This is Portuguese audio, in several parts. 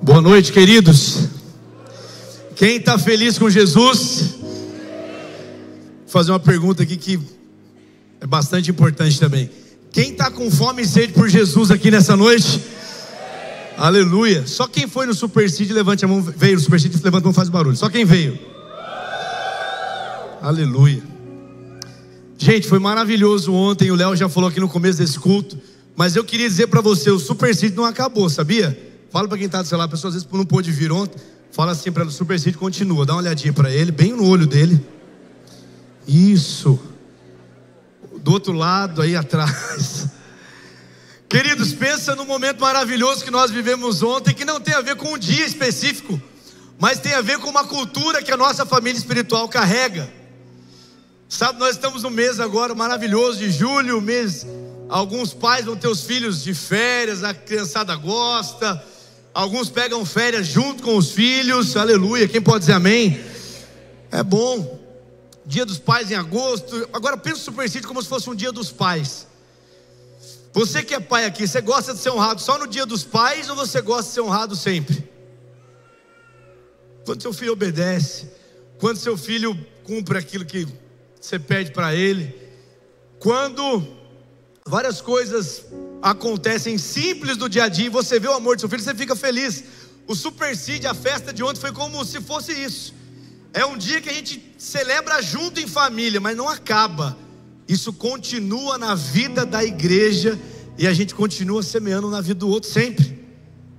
Boa noite, queridos. Quem está feliz com Jesus? Vou fazer uma pergunta aqui que é bastante importante também. Quem está com fome e sede por Jesus aqui nessa noite? Aleluia. Só quem foi no Super Seed, levante a mão. Veio no Super Seed, levanta a mão, faz barulho. Só quem veio. Aleluia. Gente, foi maravilhoso ontem. O Léo já falou aqui no começo desse culto. Mas eu queria dizer para você, o Super Seed não acabou, sabia? Fala para quem está do celular, a pessoa às vezes não pôde vir ontem. Fala assim para ele, o Super Seed continua. Dá uma olhadinha para ele, bem no olho dele. Isso. Do outro lado, aí atrás. Queridos, pensa no momento maravilhoso que nós vivemos ontem, que não tem a ver com um dia específico, mas tem a ver com uma cultura que a nossa família espiritual carrega. Sabe, nós estamos no mês agora maravilhoso de julho, mês. Alguns pais vão ter os filhos de férias, a criançada gosta. Alguns pegam férias junto com os filhos, aleluia, quem pode dizer amém? É bom. Dia dos Pais em agosto. Agora pensa o Super Seed como se fosse um dia dos pais. Você que é pai aqui, você gosta de ser honrado só no dia dos pais ou você gosta de ser honrado sempre? Quando seu filho obedece, quando seu filho cumpre aquilo que você pede para ele, quando várias coisas acontecem simples do dia a dia e você vê o amor do seu filho, você fica feliz. O Super Seed, a festa de ontem foi como se fosse isso. É um dia que a gente celebra junto em família, mas não acaba. Isso continua na vida da igreja e a gente continua semeando na vida do outro sempre.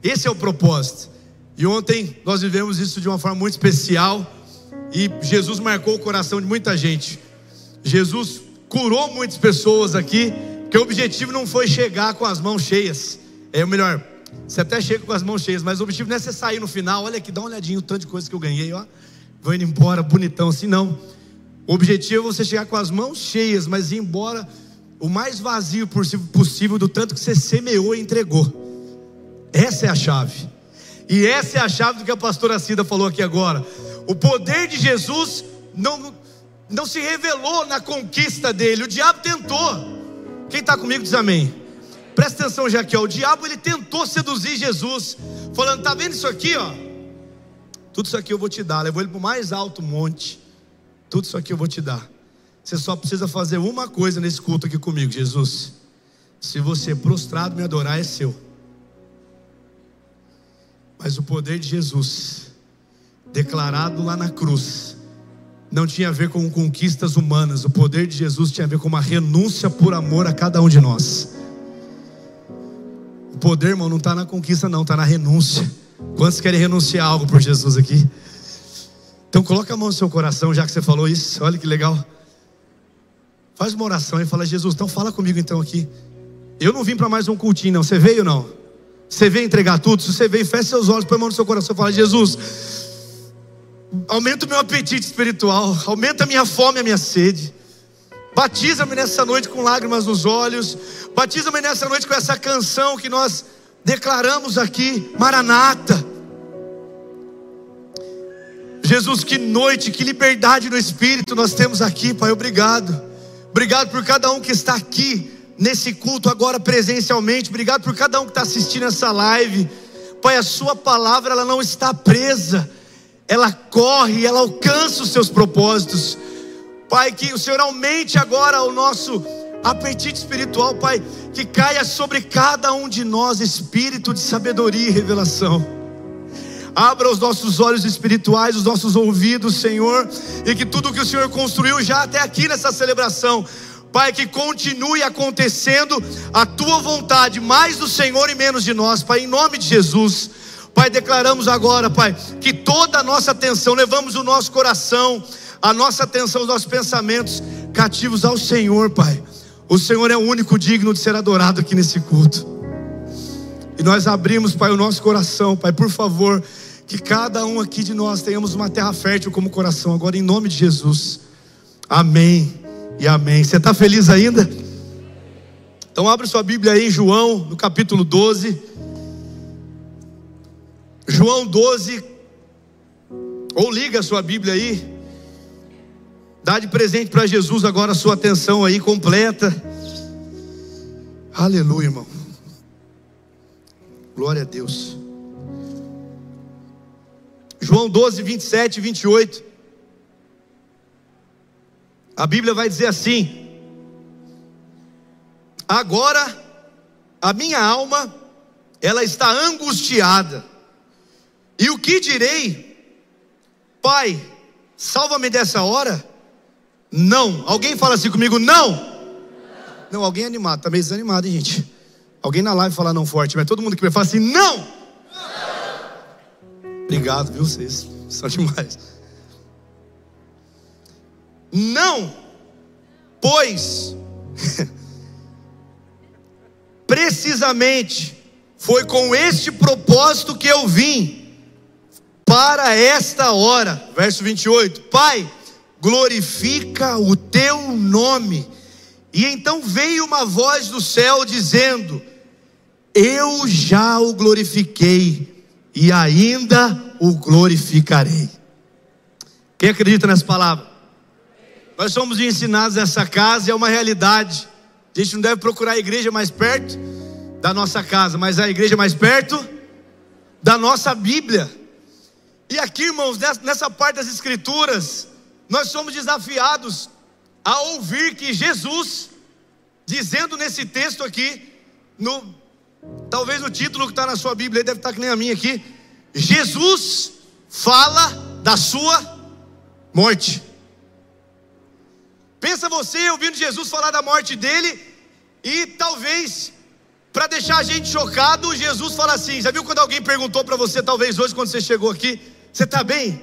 Esse é o propósito. E ontem nós vivemos isso de uma forma muito especial e Jesus marcou o coração de muita gente. Jesus curou muitas pessoas aqui, porque o objetivo não foi chegar com as mãos cheias. É o melhor, você até chega com as mãos cheias, mas o objetivo não é você sair no final, olha aqui, dá uma olhadinha, o tanto de coisa que eu ganhei, ó, vou indo embora, bonitão assim, não. O objetivo é você chegar com as mãos cheias, mas ir embora o mais vazio possível do tanto que você semeou e entregou. Essa é a chave. E essa é a chave do que a pastora Cida falou aqui agora. O poder de Jesus não se revelou na conquista dele. O diabo tentou. Quem está comigo diz amém. Presta atenção já aqui, ó. O diabo ele tentou seduzir Jesus, falando, tá vendo isso aqui, ó? Tudo isso aqui eu vou te dar. Levou ele para o mais alto monte. Tudo isso aqui eu vou te dar. Você só precisa fazer uma coisa nesse culto aqui comigo, Jesus. Se você prostrado me adorar, é seu. Mas o poder de Jesus, declarado lá na cruz, não tinha a ver com conquistas humanas. O poder de Jesus tinha a ver com uma renúncia por amor a cada um de nós. O poder, irmão, não está na conquista não, está na renúncia. Quantos querem renunciar a algo por Jesus aqui? Então coloca a mão no seu coração, já que você falou isso. Olha que legal. Faz uma oração e fala, Jesus, então fala comigo então aqui. Eu não vim para mais um cultinho não. Você veio não? Você veio entregar tudo? Se você veio, feche seus olhos, põe a mão no seu coração e fala, Jesus, aumenta o meu apetite espiritual, aumenta a minha fome e a minha sede. Batiza-me nessa noite com lágrimas nos olhos. Batiza-me nessa noite com essa canção que nós declaramos aqui, Maranata. Jesus, que noite, que liberdade no Espírito nós temos aqui, Pai, obrigado. Obrigado por cada um que está aqui nesse culto agora presencialmente. Obrigado por cada um que está assistindo essa live. Pai, a sua palavra ela não está presa, ela corre, ela alcança os seus propósitos. Pai, que o Senhor aumente agora o nosso apetite espiritual, Pai, que caia sobre cada um de nós espírito de sabedoria e revelação. Abra os nossos olhos espirituais, os nossos ouvidos, Senhor, e que tudo que o Senhor construiu já até aqui nessa celebração, Pai, que continue acontecendo a Tua vontade, mais do Senhor e menos de nós, Pai, em nome de Jesus. Pai, declaramos agora, Pai, que toda a nossa atenção, levamos o nosso coração, a nossa atenção, os nossos pensamentos cativos ao Senhor, Pai. O Senhor é o único digno de ser adorado aqui nesse culto. E nós abrimos, Pai, o nosso coração, Pai, por favor, que cada um aqui de nós tenhamos uma terra fértil como coração, agora em nome de Jesus. Amém e amém. Você está feliz ainda? Então abre sua Bíblia aí em João, no capítulo 12. João 12, ou liga a sua Bíblia aí. Dá de presente para Jesus agora a sua atenção aí completa. Aleluia, irmão. Glória a Deus. João 12, 27 e 28. A Bíblia vai dizer assim: agora a minha alma, ela está angustiada. E o que direi? Pai, salva-me dessa hora? Não. Alguém fala assim comigo, não. Não, alguém é animado, tá meio desanimado, hein, gente? Alguém na live fala não forte, mas todo mundo que me fala assim, não. Obrigado, viu, vocês são demais. Não, pois precisamente foi com este propósito que eu vim para esta hora. Verso 28. Pai, glorifica o teu nome. E então veio uma voz do céu dizendo: eu já o glorifiquei e ainda o glorificarei. Quem acredita nessa palavra? Nós somos ensinados nessa casa, é uma realidade. A gente não deve procurar a igreja mais perto da nossa casa, mas a igreja mais perto da nossa Bíblia. E aqui, irmãos, nessa parte das escrituras, nós somos desafiados a ouvir que Jesus, dizendo nesse texto aqui, talvez o título que está na sua Bíblia, deve estar que nem a minha aqui, Jesus fala da sua morte. Pensa você ouvindo Jesus falar da morte dele, e talvez, para deixar a gente chocado, Jesus fala assim, já viu quando alguém perguntou para você, talvez hoje quando você chegou aqui, você está bem?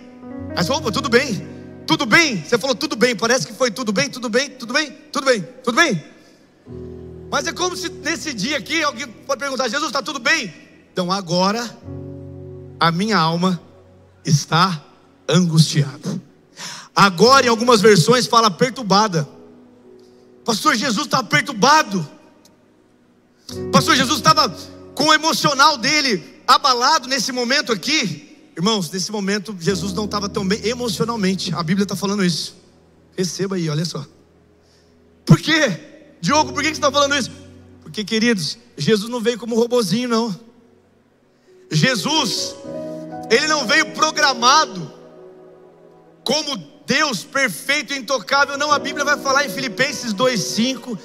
Aí você falou, opa, tudo bem, tudo bem? Você falou tudo bem, parece que foi tudo bem, tudo bem, tudo bem, tudo bem, tudo bem. Mas é como se nesse dia aqui, alguém pode perguntar, Jesus, está tudo bem? Então agora, a minha alma está angustiada. Agora em algumas versões fala perturbada. Pastor, Jesus estava perturbado. Pastor, Jesus estava com o emocional dele abalado nesse momento aqui. Irmãos, nesse momento Jesus não estava tão bem emocionalmente. A Bíblia está falando isso. Receba aí, olha só. Por quê? Diogo, por que você está falando isso? Porque, queridos, Jesus não veio como robozinho, não. Jesus, ele não veio programado como Deus perfeito e intocável. Não, a Bíblia vai falar em Filipenses 2,5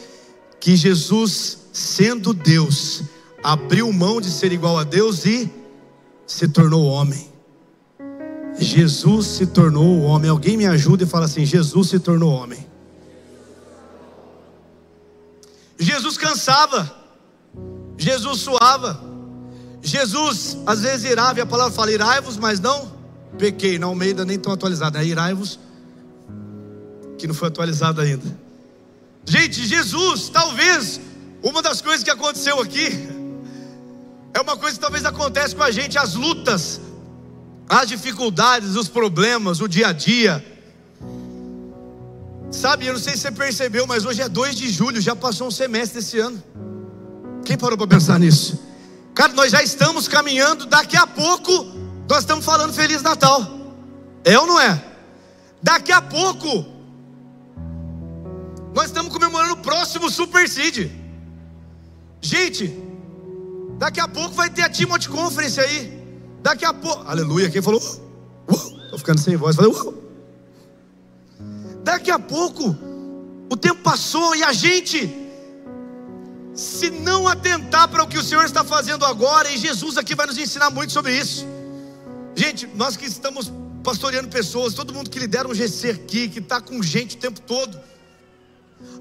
que Jesus, sendo Deus, abriu mão de ser igual a Deus e se tornou homem. Jesus se tornou homem. Alguém me ajuda e fala assim: Jesus se tornou homem. Jesus cansava, Jesus suava, Jesus às vezes irava, e a palavra fala irai-vos, mas não pequei. Na Almeida nem tão atualizada, é irai-vos, que não foi atualizado ainda. Gente, Jesus, talvez uma das coisas que aconteceu aqui é uma coisa que talvez acontece com a gente: as lutas, as dificuldades, os problemas, o dia a dia. Sabe, eu não sei se você percebeu, mas hoje é 2 de julho, já passou um semestre esse ano. Quem parou para pensar nisso? Cara, nós já estamos caminhando, daqui a pouco nós estamos falando Feliz Natal. É ou não é? Daqui a pouco nós estamos comemorando o próximo Super Seed. Gente, daqui a pouco vai ter a Timothy Conference aí. Daqui a pouco, aleluia, quem falou? Estou ficando sem voz, falei Daqui a pouco o tempo passou e a gente, se não atentar para o que o Senhor está fazendo agora, e Jesus aqui vai nos ensinar muito sobre isso. Gente, nós que estamos pastoreando pessoas, todo mundo que lidera um GC aqui, que está com gente o tempo todo,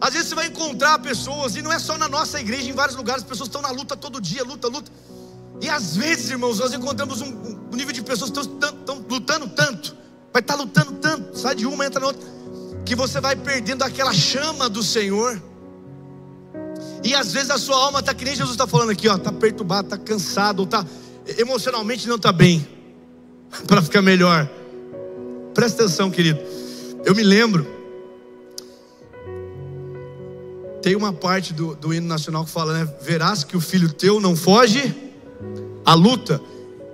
às vezes você vai encontrar pessoas, e não é só na nossa igreja, em vários lugares, as pessoas estão na luta todo dia, luta. E às vezes, irmãos, nós encontramos um nível de pessoas que estão lutando tanto, vai estar lutando tanto, sai de uma, entra na outra, que você vai perdendo aquela chama do Senhor. E às vezes a sua alma está que nem Jesus está falando aqui, ó, está perturbado, está cansado, ou está emocionalmente não está bem, para ficar melhor. Presta atenção, querido. Eu me lembro, tem uma parte do hino nacional que fala, né? Verás que o filho teu não foge à luta.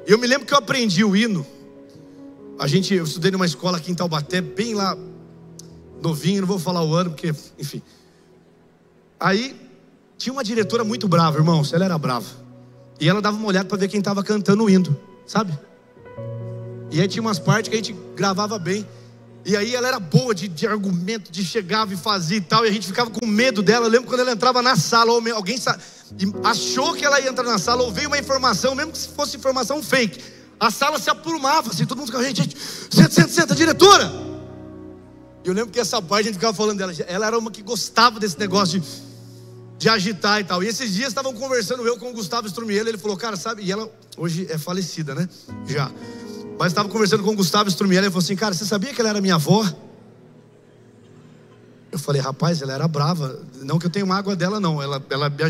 Eu me lembro que eu aprendi o hino. Eu estudei numa escola aqui em Taubaté, bem lá novinho, não vou falar o ano, porque, enfim. Aí, tinha uma diretora muito brava, irmãos, ela era brava. E ela dava uma olhada para ver quem estava cantando o hino, sabe? E aí tinha umas partes que a gente gravava bem. E aí ela era boa de argumento, de chegava e fazia e tal. E a gente ficava com medo dela. Eu lembro quando ela entrava na sala, ou alguém achou que ela ia entrar na sala, ou veio uma informação, mesmo que fosse informação fake, a sala se aprumava assim, todo mundo ficava, gente, senta, diretora. E eu lembro que essa parte a gente ficava falando dela. Ela era uma que gostava desse negócio de agitar e tal. E esses dias estavam conversando eu com o Gustavo Strumiello. Ele falou, cara, sabe, e ela hoje é falecida, né? Já. Mas estava conversando com o Gustavo Strumiello. Ele falou assim, cara, você sabia que ela era minha avó? Eu falei, rapaz, ela era brava. Não que eu tenha mágoa dela, não. Ela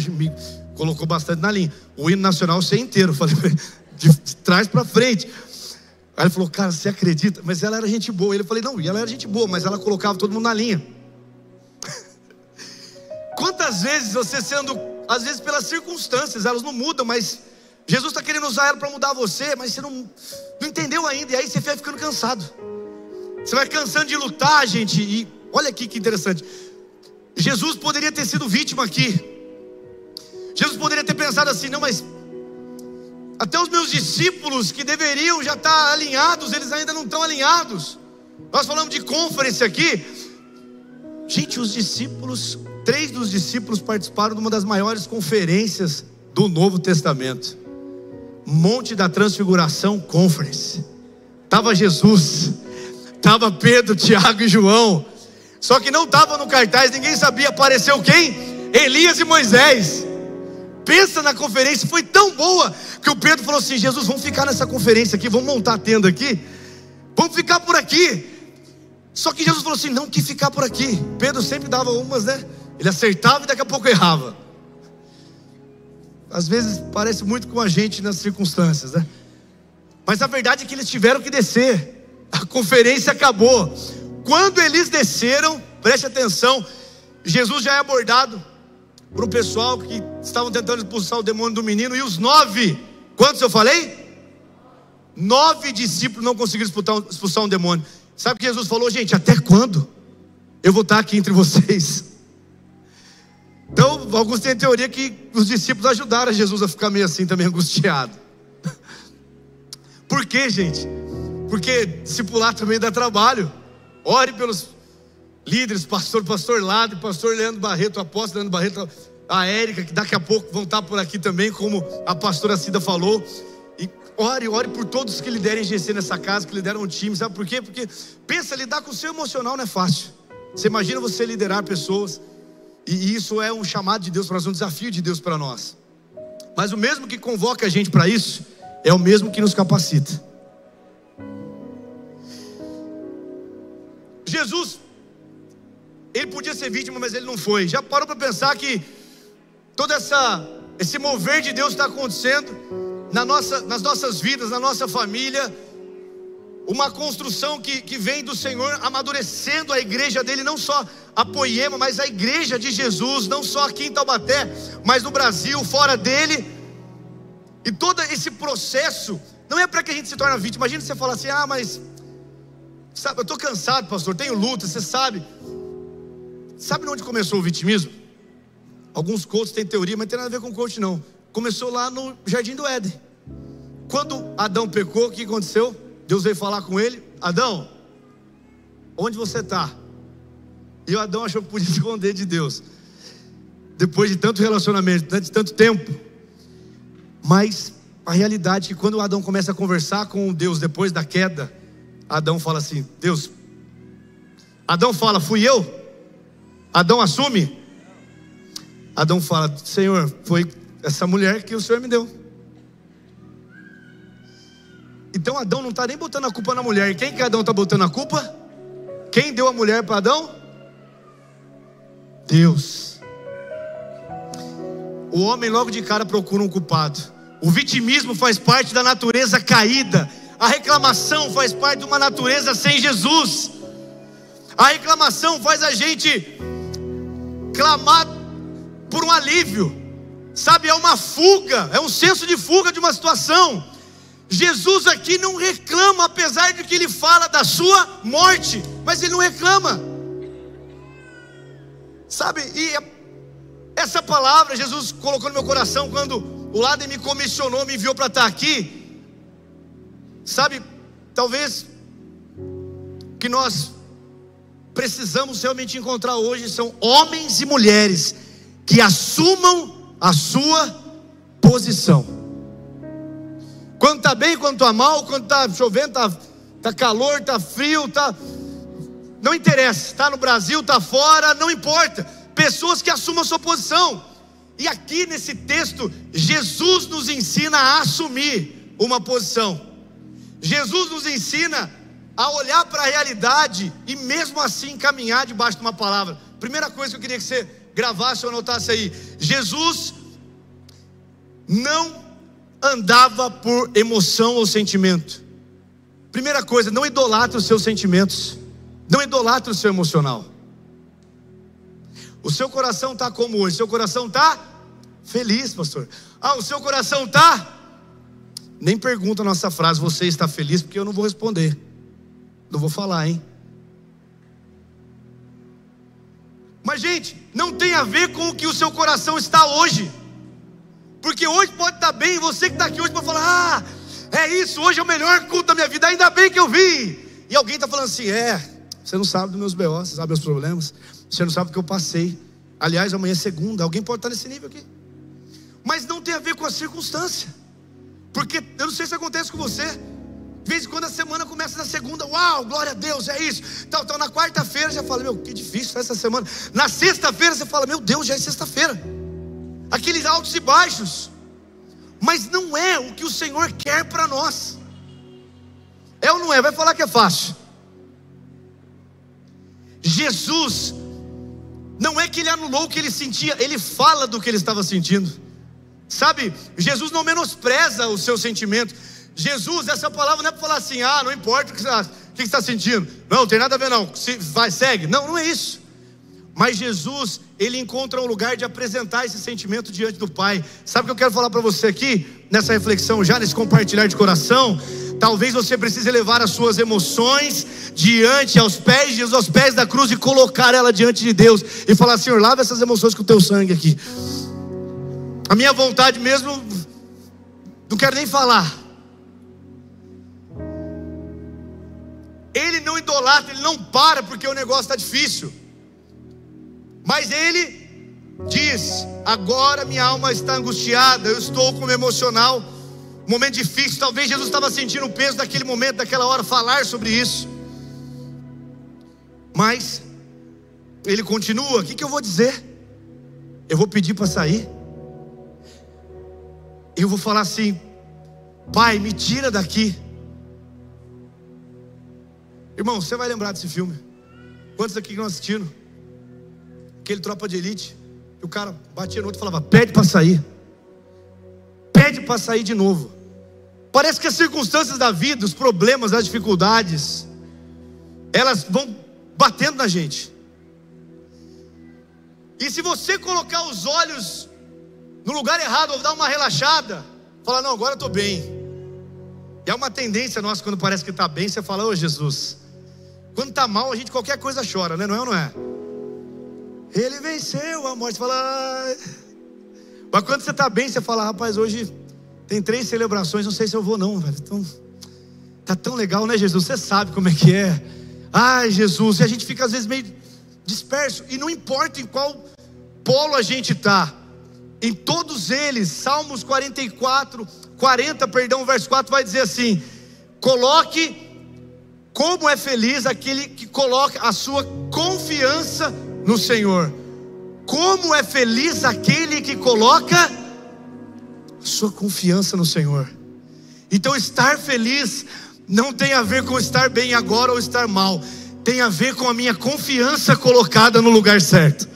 me colocou bastante na linha. O hino nacional eu sei inteiro. Eu falei, de trás para frente. Aí ele falou, cara, você acredita? Mas ela era gente boa. Eu falei, não, e ela era gente boa, mas ela colocava todo mundo na linha. Quantas vezes você sendo, às vezes pelas circunstâncias, elas não mudam, mas Jesus está querendo usar ela para mudar você, mas você não entendeu ainda, e aí você vai ficando cansado. Você vai cansando de lutar, gente. E olha aqui que interessante. Jesus poderia ter sido vítima aqui. Jesus poderia ter pensado assim, não, mas até os meus discípulos que deveriam já estar alinhados, eles ainda não estão alinhados. Nós falamos de conference aqui. Gente, os discípulos, 3 dos discípulos participaram de uma das maiores conferências do Novo Testamento. Monte da Transfiguração Conference. Estava Jesus, estava Pedro, Tiago e João. Só que não estava no cartaz, ninguém sabia. Apareceu quem? Elias e Moisés. Pensa na conferência, foi tão boa que o Pedro falou assim, Jesus, vamos ficar nessa conferência aqui, vamos montar a tenda aqui, vamos ficar por aqui. Só que Jesus falou assim, não, que ficar por aqui. Pedro sempre dava umas, né? Ele acertava e daqui a pouco errava. Às vezes parece muito com a gente nas circunstâncias, né? Mas a verdade é que eles tiveram que descer. A conferência acabou. Quando eles desceram, preste atenção, Jesus já é abordado para o pessoal que estavam tentando expulsar o demônio do menino. E os 9, quantos eu falei? 9 discípulos não conseguiram expulsar um demônio. Sabe o que Jesus falou? Gente, até quando eu vou estar aqui entre vocês? Então, alguns têm a teoria que os discípulos ajudaram Jesus a ficar meio assim também, angustiado. Por quê, gente? Porque discipular também dá trabalho. Ore pelos líderes, pastor Lado, pastor Leandro Barreto, apóstolo Leandro Barreto, a Érica, que daqui a pouco vão estar por aqui também, como a pastora Cida falou. E ore por todos que liderem GC nessa casa, que lideram um time. Sabe por quê? Porque pensa, lidar com o seu emocional não é fácil. Você imagina você liderar pessoas, e isso é um chamado de Deus para nós, um desafio de Deus para nós. Mas o mesmo que convoca a gente para isso é o mesmo que nos capacita. Jesus, ele podia ser vítima, mas ele não foi. Já parou para pensar que todo esse mover de Deus está acontecendo nas nossas vidas, na nossa família? Uma construção que vem do Senhor, amadurecendo a igreja dele, não só a Poema, mas a igreja de Jesus, não só aqui em Taubaté, mas no Brasil, fora dele. E todo esse processo não é para que a gente se torne vítima. Imagina você falar assim, mas sabe, eu estou cansado, pastor, tenho luta, você sabe. Sabe onde começou o vitimismo? Alguns coaches têm teoria, mas não tem nada a ver com coach não. Começou lá no Jardim do Éden. Quando Adão pecou, o que aconteceu? Deus veio falar com ele, Adão, onde você está? E o Adão achou que podia esconder de Deus. Depois de tanto relacionamento, de tanto tempo. Mas a realidade é que quando o Adão começa a conversar com Deus depois da queda, Adão fala assim, Deus, Adão fala, fui eu? Adão assume? Adão fala, Senhor, foi essa mulher que o Senhor me deu. Então Adão não está nem botando a culpa na mulher. E quem que Adão está botando a culpa? Quem deu a mulher para Adão? Deus. O homem logo de cara procura um culpado. O vitimismo faz parte da natureza caída. A reclamação faz parte de uma natureza sem Jesus. A reclamação faz a gente clamar por um alívio. Sabe, é uma fuga, é um senso de fuga de uma situação. Jesus aqui não reclama, apesar de que ele fala da sua morte, mas ele não reclama. Sabe, e essa palavra Jesus colocou no meu coração quando o Laden me comissionou, me enviou para estar aqui. Sabe, talvez o que nós precisamos realmente encontrar hoje são homens e mulheres que assumam a sua posição. Quando está bem, quando está mal, quando está chovendo, está calor, está frio, não interessa, está no Brasil, está fora, não importa. Pessoas que assumam a sua posição. E aqui nesse texto, Jesus nos ensina a assumir uma posição. Jesus nos ensina a olhar para a realidade e mesmo assim caminhar debaixo de uma palavra. Primeira coisa que eu queria que você gravasse ou anotasse aí: Jesus não andava por emoção ou sentimento. Primeira coisa, não idolatre os seus sentimentos, não idolatre o seu emocional. O seu coração está como hoje? Seu coração está feliz, pastor? O seu coração está... Nem pergunta a nossa frase, você está feliz? Porque eu não vou responder, não vou falar, hein? Mas gente, não tem a ver com o que o seu coração está hoje. Porque hoje pode estar bem, você que está aqui hoje pode falar: é isso, hoje é o melhor culto da minha vida, ainda bem que eu vim. E alguém está falando assim: você não sabe dos meus B.O., você sabe dos meus problemas, você não sabe do que eu passei. Aliás, amanhã é segunda, alguém pode estar nesse nível aqui. Mas não tem a ver com a circunstância. Porque eu não sei se acontece com você. De vez em quando a semana começa na segunda, uau, glória a Deus, é isso. Então na quarta-feira já fala: meu, que difícil essa semana. Na sexta-feira você fala: meu Deus, já é sexta-feira. Aqueles altos e baixos. Mas não é o que o Senhor quer para nós. É ou não é? Vai falar que é fácil. Jesus, não é que ele anulou o que ele sentia, ele fala do que ele estava sentindo. Sabe, Jesus não menospreza o seu sentimento. Jesus, essa palavra não é para falar assim: não importa o que você está sentindo, não tem nada a ver não, segue. Não é isso. Mas Jesus, ele encontra um lugar de apresentar esse sentimento diante do Pai. Sabe o que eu quero falar para você aqui, nessa reflexão já, nesse compartilhar de coração? Talvez você precise levar as suas emoções diante, aos pés de Jesus, aos pés da cruz, e colocar ela diante de Deus e falar: Senhor, lava essas emoções com o teu sangue aqui. A minha vontade mesmo, não quero nem falar. Ele não idolatra, ele não para porque o negócio está difícil. Mas ele diz: agora minha alma está angustiada, eu estou com o meu emocional, momento difícil. Talvez Jesus estava sentindo o peso daquele momento, daquela hora, falar sobre isso. Mas ele continua: o que eu vou dizer? Eu vou pedir para sair. Eu vou falar assim: Pai, me tira daqui. Irmão, você vai lembrar desse filme. Quantos aqui que não assistiram? Aquele Tropa de Elite, e o cara batia no outro e falava: pede para sair. Pede para sair de novo. Parece que as circunstâncias da vida, os problemas, as dificuldades, elas vão batendo na gente. E se você colocar os olhos no lugar errado, ou dar uma relaxada, falar: não, agora eu estou bem. E é uma tendência nossa, quando parece que está bem, você fala: ô Jesus. Quando está mal, a gente qualquer coisa chora, né? Não é ou não é? Ele venceu a morte. Você fala: mas quando você está bem, você fala: rapaz, hoje tem 3 celebrações, não sei se eu vou não, velho. Então, tá tão legal, né, Jesus? Você sabe como é que é. Ai, Jesus. E a gente fica às vezes meio disperso. E não importa em qual polo a gente está, em todos eles, Salmos 40, verso 4 vai dizer assim: coloque, como é feliz aquele que coloca a sua confiança no Senhor. Como é feliz aquele que coloca sua confiança no Senhor. Então estar feliz não tem a ver com estar bem agora ou estar mal, tem a ver com a minha confiança colocada no lugar certo,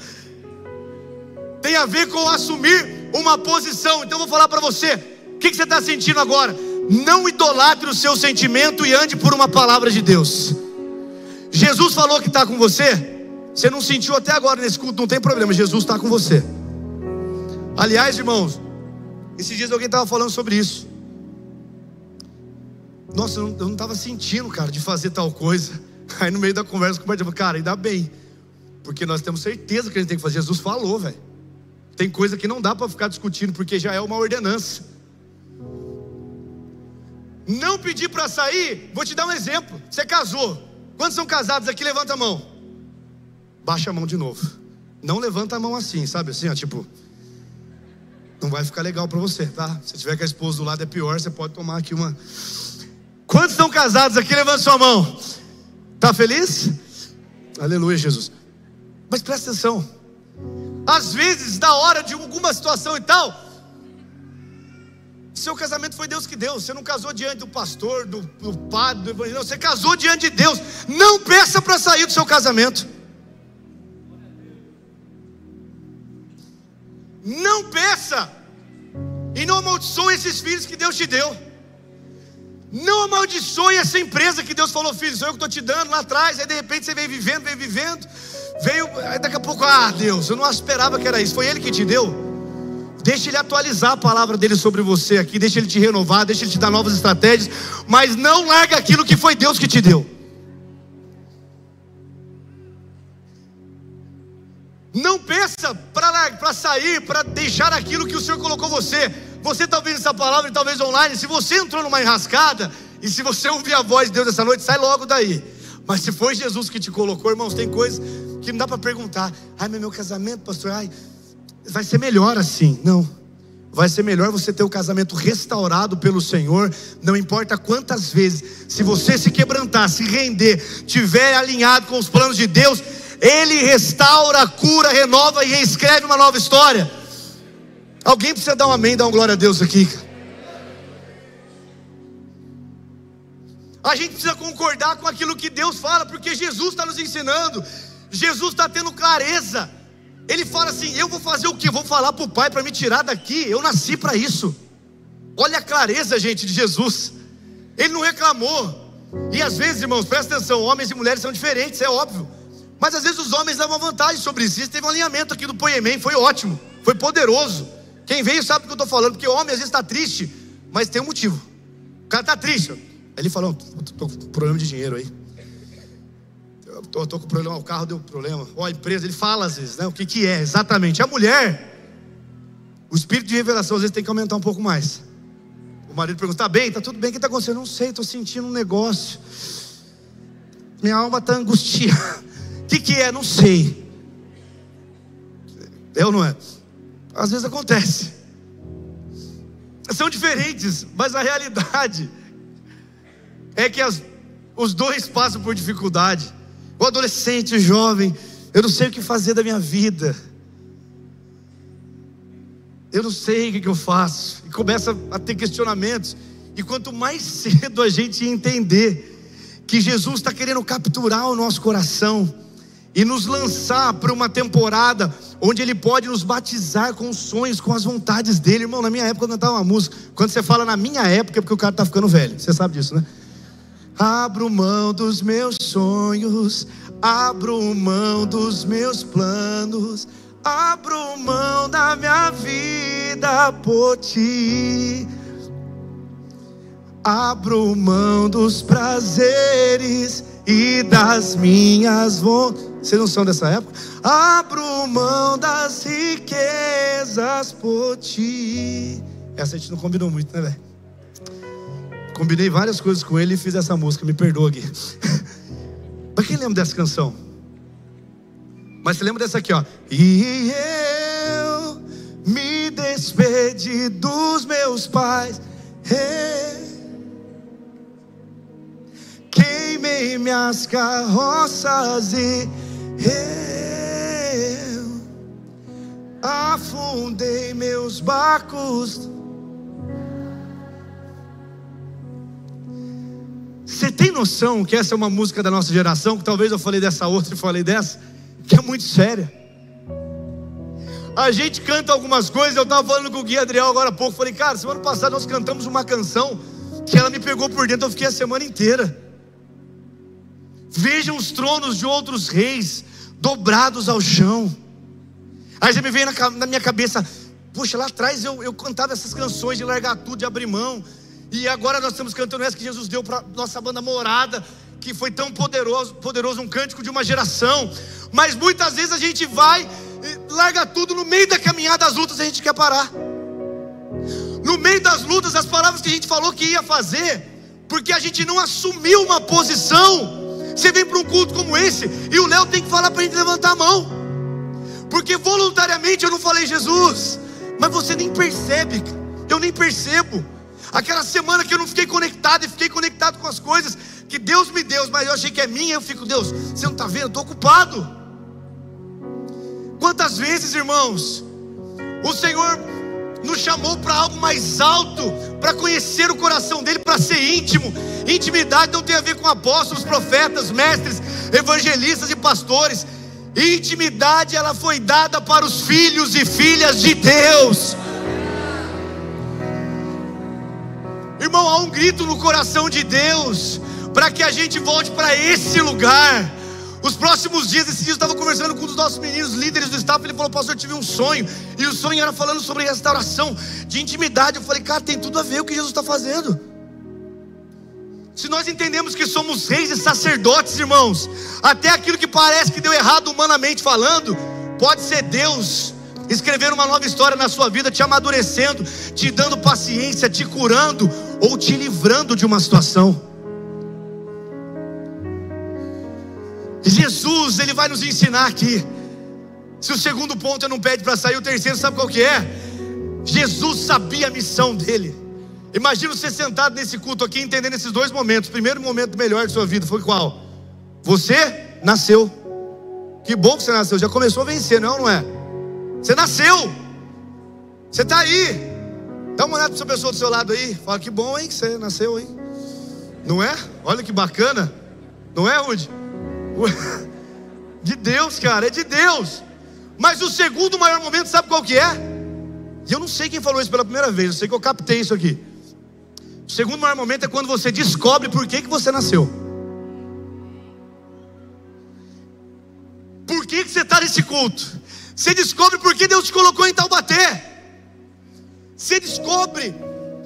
tem a ver com assumir uma posição. Então eu vou falar para você: o que você está sentindo agora? Não idolatre o seu sentimento e ande por uma palavra de Deus. Jesus falou que está com você. Você não sentiu até agora nesse culto, não tem problema, Jesus está com você. Aliás, irmãos, esses dias alguém estava falando sobre isso. Nossa, eu não estava sentindo, cara, de fazer tal coisa. Aí no meio da conversa, cara, ainda bem, porque nós temos certeza que a gente tem que fazer. Jesus falou, velho. Tem coisa que não dá para ficar discutindo, porque já é uma ordenança. Não pedir para sair. Vou te dar um exemplo. Você casou. Quantos são casados aqui? Levanta a mão. Baixa a mão de novo. Não levanta a mão assim, sabe assim, ó, tipo, não vai ficar legal para você, tá? Se tiver com a esposa do lado é pior, você pode tomar aqui uma. Quantos estão casados aqui? Levanta sua mão. Tá feliz? Aleluia, Jesus. Mas presta atenção. Às vezes, na hora de alguma situação e tal, seu casamento foi Deus que deu. Você não casou diante do pastor, do padre, do evangelho. Você casou diante de Deus. Não peça para sair do seu casamento. Não peça. E não amaldiçoe esses filhos que Deus te deu. Não amaldiçoe essa empresa que Deus falou: filho, sou eu que estou te dando lá atrás. Aí de repente você veio vivendo. Veio, aí daqui a pouco, Deus, eu não esperava que era isso. Foi Ele que te deu. Deixa Ele atualizar a palavra dEle sobre você aqui. Deixa Ele te renovar, deixa Ele te dar novas estratégias. Mas não larga aquilo que foi Deus que te deu. Não peça para sair, para deixar aquilo que o Senhor colocou você. Você está ouvindo essa palavra e talvez online. Se você entrou numa enrascada, e se você ouvir a voz de Deus essa noite, sai logo daí. Mas se foi Jesus que te colocou, irmãos, tem coisas que não dá para perguntar. Mas meu casamento, pastor, vai ser melhor assim. Não, vai ser melhor você ter o casamento restaurado pelo Senhor. Não importa quantas vezes, se você se quebrantar, se render, tiver alinhado com os planos de Deus, Ele restaura, cura, renova e reescreve uma nova história. Alguém precisa dar um amém, dar um glória a Deus aqui. A gente precisa concordar com aquilo que Deus fala, porque Jesus está nos ensinando. Jesus está tendo clareza. Ele fala assim: eu vou fazer o que? Vou falar para o Pai para me tirar daqui. Eu nasci para isso. Olha a clareza, gente, de Jesus. Ele não reclamou. E às vezes, irmãos, presta atenção, homens e mulheres são diferentes, é óbvio. Mas às vezes os homens davam vantagem sobre isso. Isso teve um alinhamento aqui do Poemém, foi ótimo, foi poderoso. Quem veio sabe do que eu estou falando. Porque o homem às vezes está triste, mas tem um motivo. O cara está triste. Aí ele falou: estou com problema de dinheiro aí. Estou com problema, o carro deu problema. Ó, a empresa, ele fala às vezes, né? O que é exatamente. A mulher, o espírito de revelação às vezes tem que aumentar um pouco mais. O marido pergunta: tá bem? Tá tudo bem? O que está acontecendo? Não sei, estou sentindo um negócio. Minha alma está angustiada. O que é? Não sei. É ou não é? Às vezes acontece. São diferentes, mas a realidade é que os dois passam por dificuldade. O adolescente, o jovem: eu não sei o que fazer da minha vida. Eu não sei o que eu faço. E começa a ter questionamentos. E quanto mais cedo a gente entender que Jesus está querendo capturar o nosso coração e nos lançar para uma temporada onde Ele pode nos batizar com os sonhos, com as vontades dEle. Irmão, na minha época eu cantava uma música. Quando você fala na minha época é porque o cara está ficando velho. Você sabe disso, né? Abro mão dos meus sonhos, abro mão dos meus planos, abro mão da minha vida por Ti. Abro mão dos prazeres e das minhas vontades. Vocês não são dessa época? Abro mão das riquezas por Ti. Essa a gente não combinou muito, né, velho? Combinei várias coisas com ele e fiz essa música, me perdoa aqui. Mas quem lembra dessa canção? Mas você lembra dessa aqui, ó. E eu me despedi dos meus pais, queimei minhas carroças e eu afundei meus barcos. Você tem noção que essa é uma música da nossa geração? Que talvez eu falei dessa outra e falei dessa, que é muito séria. A gente canta algumas coisas. Eu estava falando com o Gui Adriel agora há pouco. Falei: cara, semana passada nós cantamos uma canção que ela me pegou por dentro. Eu fiquei a semana inteira. Vejam os tronos de outros reis dobrados ao chão. Aí já me veio na minha cabeça: puxa, lá atrás eu cantava essas canções de largar tudo, de abrir mão. E agora nós estamos cantando essa que Jesus deu para nossa banda Morada, que foi tão poderoso, um cântico de uma geração. Mas muitas vezes a gente vai, larga tudo no meio da caminhada das lutas, a gente quer parar. No meio das lutas, as palavras que a gente falou que ia fazer, porque a gente não assumiu uma posição. Você vem para um culto como esse e o Léo tem que falar para a gente levantar a mão, porque voluntariamente eu não falei Jesus, mas você nem percebe, eu nem percebo. Aquela semana que eu não fiquei conectado, e fiquei conectado com as coisas que Deus me deu, mas eu achei que é minha, eu fico, Deus, você não está vendo? Eu estou ocupado. Quantas vezes, irmãos, o Senhor nos chamou para algo mais alto, para conhecer o coração dele, para ser íntimo. Intimidade não tem a ver com apóstolos, profetas, mestres, evangelistas e pastores. Intimidade, ela foi dada para os filhos e filhas de Deus. Irmão, há um grito no coração de Deus para que a gente volte para esse lugar. Os próximos dias, esses dias eu estava conversando com um dos nossos meninos, líderes do staff. Ele falou: pastor, eu tive um sonho, e o sonho era falando sobre restauração de intimidade. Eu falei: cara, tem tudo a ver com o que Jesus está fazendo. Se nós entendemos que somos reis e sacerdotes, irmãos, até aquilo que parece que deu errado humanamente falando, pode ser Deus escrevendo uma nova história na sua vida, te amadurecendo, te dando paciência, te curando ou te livrando de uma situação. Jesus, ele vai nos ensinar aqui. Se o segundo ponto eu não pede para sair, o terceiro sabe qual que é? Jesus sabia a missão dele. Imagina você sentado nesse culto aqui, entendendo esses dois momentos. O primeiro momento melhor de sua vida foi qual? Você nasceu. Que bom que você nasceu, já começou a vencer, não é? Você nasceu. Você está aí. Dá uma olhada para essa pessoa do seu lado aí. Fala: que bom, hein, que você nasceu, hein? Não é? Olha que bacana. Não é, Rudy? De Deus, cara, é de Deus. Mas o segundo maior momento, sabe qual que é? E eu não sei quem falou isso pela primeira vez, eu sei que eu captei isso aqui. O segundo maior momento é quando você descobre por que você nasceu. Por que você está nesse culto? Você descobre por que Deus te colocou em Taubaté. Você descobre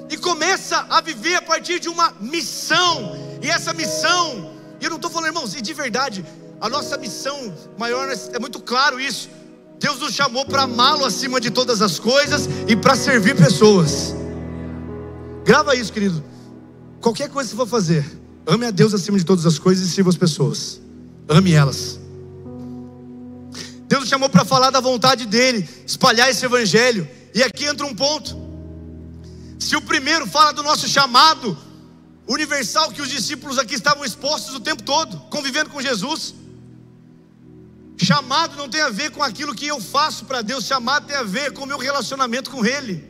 e começa a viver a partir de uma missão. E essa missão, e eu não estou falando, irmãos, e de verdade, a nossa missão maior, é muito claro isso. Deus nos chamou para amá-lo acima de todas as coisas e para servir pessoas. Grava isso, querido. Qualquer coisa que você for fazer, ame a Deus acima de todas as coisas e sirva as pessoas. Ame elas. Deus nos chamou para falar da vontade dele, espalhar esse evangelho. E aqui entra um ponto. Se o primeiro fala do nosso chamado universal, que os discípulos aqui estavam expostos o tempo todo, convivendo com Jesus. Chamado não tem a ver com aquilo que eu faço para Deus. Chamado tem a ver com o meu relacionamento com Ele.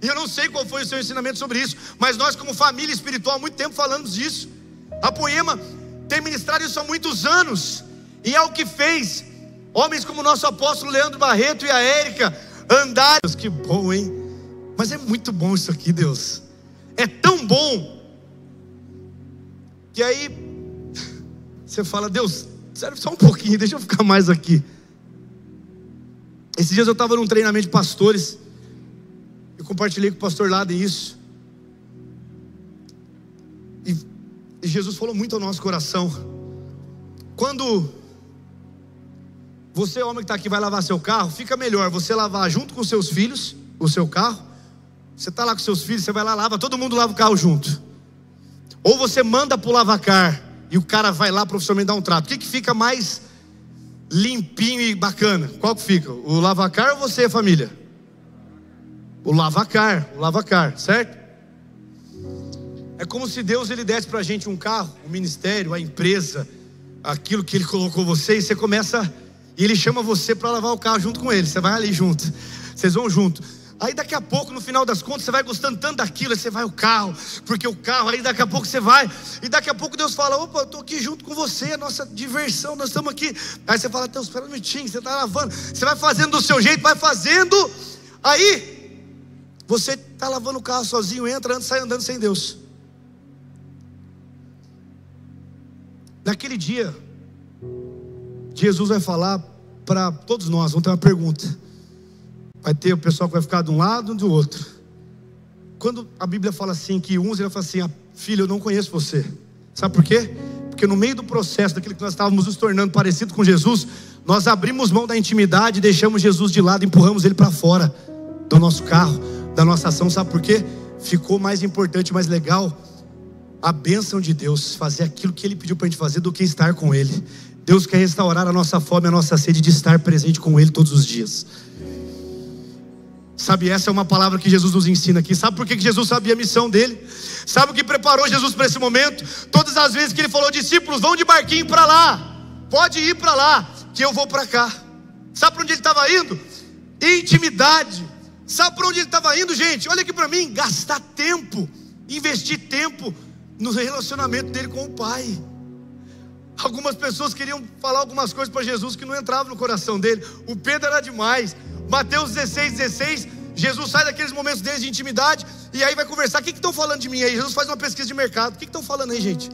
E eu não sei qual foi o seu ensinamento sobre isso, mas nós, como família espiritual, há muito tempo falamos disso. A Poema tem ministrado isso há muitos anos, e é o que fez homens como o nosso apóstolo Leandro Barreto e a Érica andarem. Deus, que bom, hein? Mas é muito bom isso aqui, Deus. É tão bom que aí você fala: Deus, sério, só um pouquinho, deixa eu ficar mais aqui. Esses dias eu estava num treinamento de pastores, eu compartilhei com o pastor Laden isso, e Jesus falou muito ao nosso coração. Quando você, homem que está aqui, vai lavar seu carro, fica melhor você lavar junto com seus filhos o seu carro. Você está lá com seus filhos, você vai lá, lava, todo mundo lava o carro junto. Ou você manda para o lavacar e o cara vai lá profissionalmente dar um trato. O que fica mais limpinho e bacana? Qual que fica? O lavacar ou você, família? O lavacar, certo? É como se Deus, ele desse para a gente um carro, o ministério, a empresa, aquilo que ele colocou você, e você começa, e ele chama você para lavar o carro junto com ele. Você vai ali junto, vocês vão junto. Aí daqui a pouco, no final das contas, você vai gostando tanto daquilo, aí você vai o carro, porque o carro, aí daqui a pouco você vai, e daqui a pouco Deus fala: opa, eu estou aqui junto com você, a nossa diversão, nós estamos aqui. Aí você fala: Deus, espera um minutinho, você está lavando, você vai fazendo do seu jeito, vai fazendo, aí você está lavando o carro sozinho, entra, sai andando sem Deus. Naquele dia, Jesus vai falar para todos nós, vamos ter uma pergunta. Vai ter o pessoal que vai ficar de um lado e do outro. Quando a Bíblia fala assim, que uns, ele vai falar assim: filho, eu não conheço você. Sabe por quê? Porque no meio do processo, daquilo que nós estávamos nos tornando parecido com Jesus, nós abrimos mão da intimidade, deixamos Jesus de lado, empurramos ele para fora do nosso carro, da nossa ação. Sabe por quê? Ficou mais importante, mais legal a bênção de Deus, fazer aquilo que Ele pediu para a gente fazer, do que estar com Ele. Deus quer restaurar a nossa fome, a nossa sede de estar presente com Ele todos os dias. Sabe, essa é uma palavra que Jesus nos ensina aqui. Sabe por que Jesus sabia a missão dele? Sabe o que preparou Jesus para esse momento? Todas as vezes que Ele falou, discípulos, vão de barquinho para lá, pode ir para lá, que eu vou para cá. Sabe para onde Ele estava indo? Intimidade. Sabe para onde Ele estava indo, gente? Olha aqui para mim, gastar tempo, investir tempo no relacionamento dele com o Pai. Algumas pessoas queriam falar algumas coisas para Jesus que não entravam no coração dele. O Pedro era demais. Mateus 16, Jesus sai daqueles momentos deles de intimidade e aí vai conversar. O que estão falando de mim aí? Jesus faz uma pesquisa de mercado. O que estão falando aí, gente?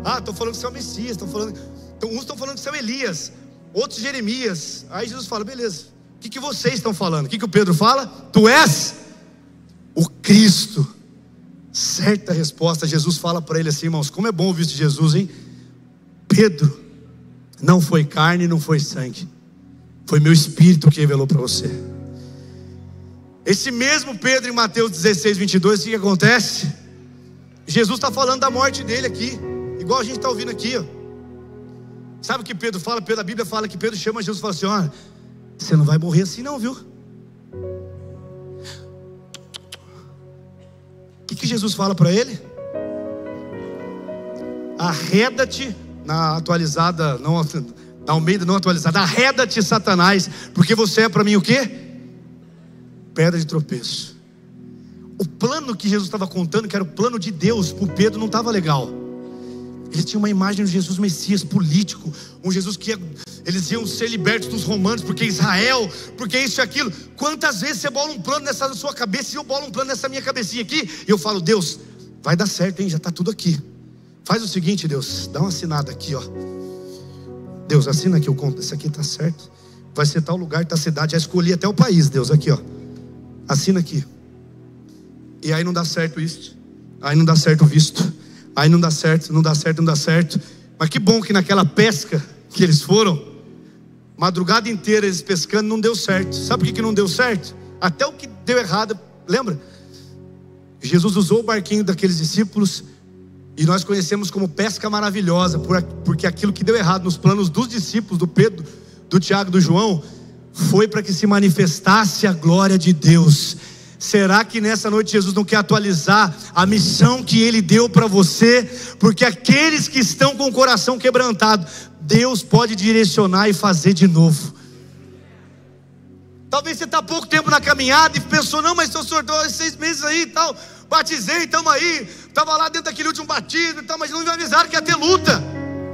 Ah, estão falando que você é o Messias, estão falando... Então, uns estão falando que você é o Elias, outros Jeremias. Aí Jesus fala, beleza, o que vocês estão falando? O que o Pedro fala? Tu és o Cristo. Certa resposta. Jesus fala para ele assim, irmãos, como é bom ouvir isso de Jesus, hein? Pedro, não foi carne, não foi sangue, foi meu Espírito que revelou para você. Esse mesmo Pedro, em Mateus 16, 22, o que acontece? Jesus está falando da morte dele aqui, igual a gente está ouvindo aqui, ó. Sabe o que Pedro fala? A Bíblia fala que Pedro chama Jesus e fala assim, olha, você não vai morrer assim não, viu? O que Jesus fala para ele? Arreda-te, na atualizada, não, na Almeida não atualizada, arreda-te, Satanás, porque você é para mim o quê? Pedra de tropeço. O plano que Jesus estava contando, que era o plano de Deus, para o Pedro não estava legal. Ele tinha uma imagem de Jesus Messias político, um Jesus que eles iam ser libertos dos romanos, porque Israel, porque isso e aquilo. Quantas vezes você bola um plano nessa sua cabeça, e eu bolo um plano nessa minha cabecinha aqui, e eu falo, Deus, vai dar certo, hein? Já está tudo aqui. Faz o seguinte, Deus, dá uma assinada aqui, ó. Deus, assina aqui, eu conto, isso aqui está certo. Vai ser tal lugar, tal cidade, já escolhi até o país, Deus, aqui, ó. Assina aqui. E aí não dá certo isso, aí não dá certo o visto, aí não dá certo, não dá certo, não dá certo. Mas que bom que naquela pesca que eles foram, madrugada inteira eles pescando, não deu certo. Sabe por que não deu certo? Até o que deu errado, lembra? Jesus usou o barquinho daqueles discípulos, e nós conhecemos como pesca maravilhosa, porque aquilo que deu errado nos planos dos discípulos, do Pedro, do Tiago, do João, foi para que se manifestasse a glória de Deus. Será que nessa noite Jesus não quer atualizar a missão que Ele deu para você? Porque aqueles que estão com o coração quebrantado, Deus pode direcionar e fazer de novo. Talvez você está há pouco tempo na caminhada e pensou, não, mas eu sou 6 meses aí e tal, batizei, estamos aí, estava lá dentro daquele último batismo e tal, mas não me avisaram que ia ter luta.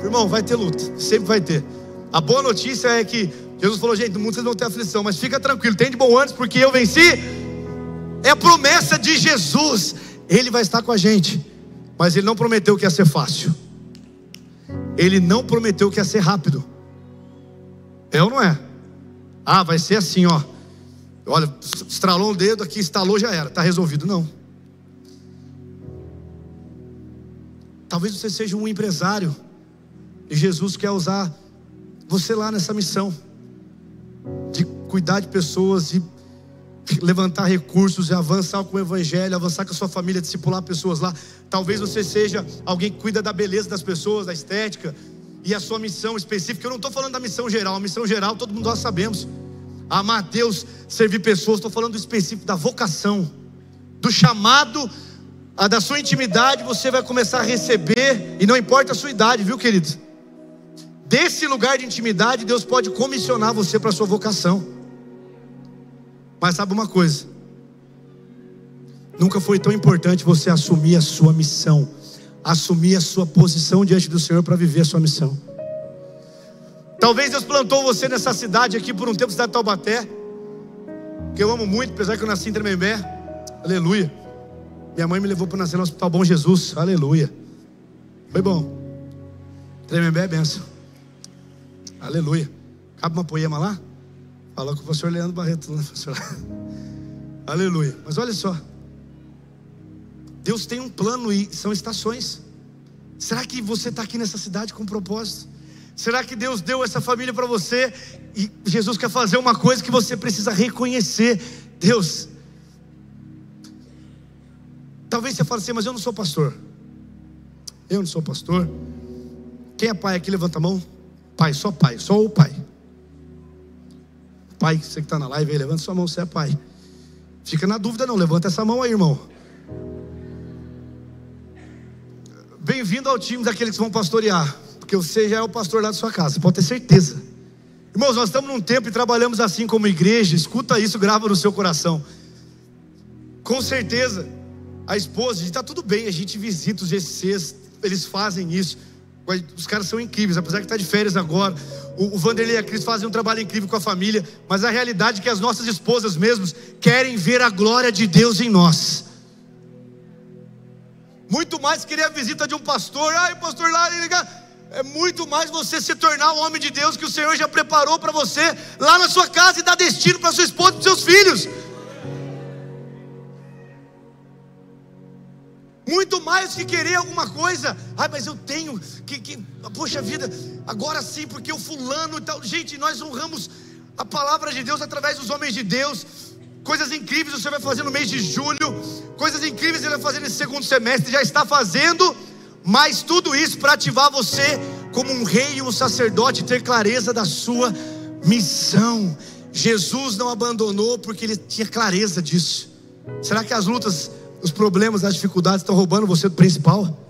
Irmão, vai ter luta, sempre vai ter. A boa notícia é que Jesus falou, gente, no mundo vocês vão ter aflição, mas fica tranquilo, tem de bom ânimo, porque eu venci. É a promessa de Jesus. Ele vai estar com a gente, mas Ele não prometeu que ia ser fácil. Ele não prometeu que ia ser rápido. É ou não é? Ah, vai ser assim, ó. Olha, estralou o dedo aqui, estalou, já era, está resolvido. Não. Talvez você seja um empresário e Jesus quer usar você lá nessa missão de cuidar de pessoas e levantar recursos e avançar com o evangelho, avançar com a sua família, discipular pessoas lá. Talvez você seja alguém que cuida da beleza das pessoas, da estética, e a sua missão específica. Eu não estou falando da missão geral. A missão geral todo mundo nós sabemos, amar a Deus, servir pessoas. Estou falando do específico, da vocação, do chamado, da sua intimidade. Você vai começar a receber, e não importa a sua idade, viu, querido? Desse lugar de intimidade, Deus pode comissionar você para a sua vocação. Mas sabe uma coisa? Nunca foi tão importante você assumir a sua missão, assumir a sua posição diante do Senhor para viver a sua missão. Talvez Deus plantou você nessa cidade aqui por um tempo, cidade de Taubaté, que eu amo muito, apesar que eu nasci em Tremembé. Aleluia. Minha mãe me levou para nascer no Hospital Bom Jesus. Aleluia. Foi bom. Tremembé é benção. Aleluia. Cabe uma poema lá? Falou com o pastor Leandro Barreto, né, pastor? Aleluia. Mas olha só, Deus tem um plano e são estações. Será que você está aqui nessa cidade com um propósito? Será que Deus deu essa família para você e Jesus quer fazer uma coisa que você precisa reconhecer? Deus, talvez você fale assim, mas eu não sou pastor. Eu não sou pastor. Quem é pai aqui, levanta a mão. Pai, só o pai. Pai, você que está na live aí, levanta sua mão, você é pai. Fica na dúvida não, levanta essa mão aí, irmão. Bem-vindo ao time daqueles que vão pastorear, porque você já é o pastor lá da sua casa, pode ter certeza. Irmãos, nós estamos num tempo e trabalhamos assim como igreja. Escuta isso, grava no seu coração. Com certeza, a esposa, está tudo bem, a gente visita os GCs, eles fazem isso. Os caras são incríveis, apesar que está de férias agora. O Vanderlei e a Cris fazem um trabalho incrível com a família. Mas a realidade é que as nossas esposas mesmos querem ver a glória de Deus em nós. Muito mais que querer a visita de um pastor. Ai, pastor lá, é muito mais você se tornar um homem de Deus que o Senhor já preparou para você lá na sua casa e dar destino para sua esposa e para seus filhos. Muito mais que querer alguma coisa. Ai, mas eu tenho poxa vida, agora sim, porque o fulano e tal. Gente, nós honramos a palavra de Deus através dos homens de Deus. Coisas incríveis você vai fazer no mês de julho. Coisas incríveis você vai fazer nesse segundo semestre. Já está fazendo. Mas tudo isso para ativar você como um rei e um sacerdote, ter clareza da sua missão. Jesus não abandonou porque ele tinha clareza disso. Será que as lutas, os problemas, as dificuldades estão roubando você do principal?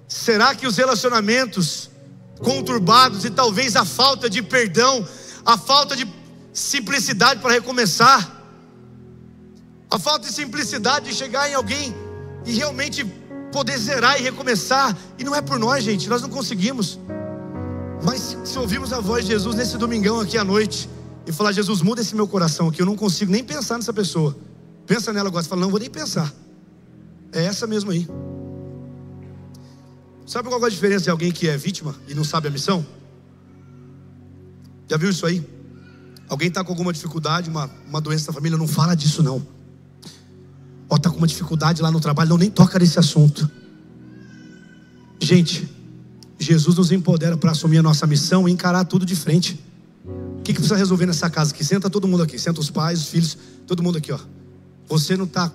Será que os relacionamentos conturbados e talvez a falta de perdão, a falta de simplicidade para recomeçar, a falta de simplicidade de chegar em alguém e realmente poder zerar e recomeçar, e não é por nós, gente, nós não conseguimos. Mas se ouvirmos a voz de Jesus nesse domingão aqui à noite e falar: Jesus, muda esse meu coração aqui, eu não consigo nem pensar nessa pessoa. Pensa nela agora, você fala: não vou nem pensar. É essa mesmo aí. Sabe qual é a diferença de alguém que é vítima e não sabe a missão? Já viu isso aí? Alguém está com alguma dificuldade, uma doença da família, não fala disso não. Ó, está com uma dificuldade lá no trabalho, não, nem toca nesse assunto. Gente, Jesus nos empodera para assumir a nossa missão e encarar tudo de frente. O que precisa resolver nessa casa aqui? Senta todo mundo aqui, senta os pais, os filhos, todo mundo aqui, ó. Você não está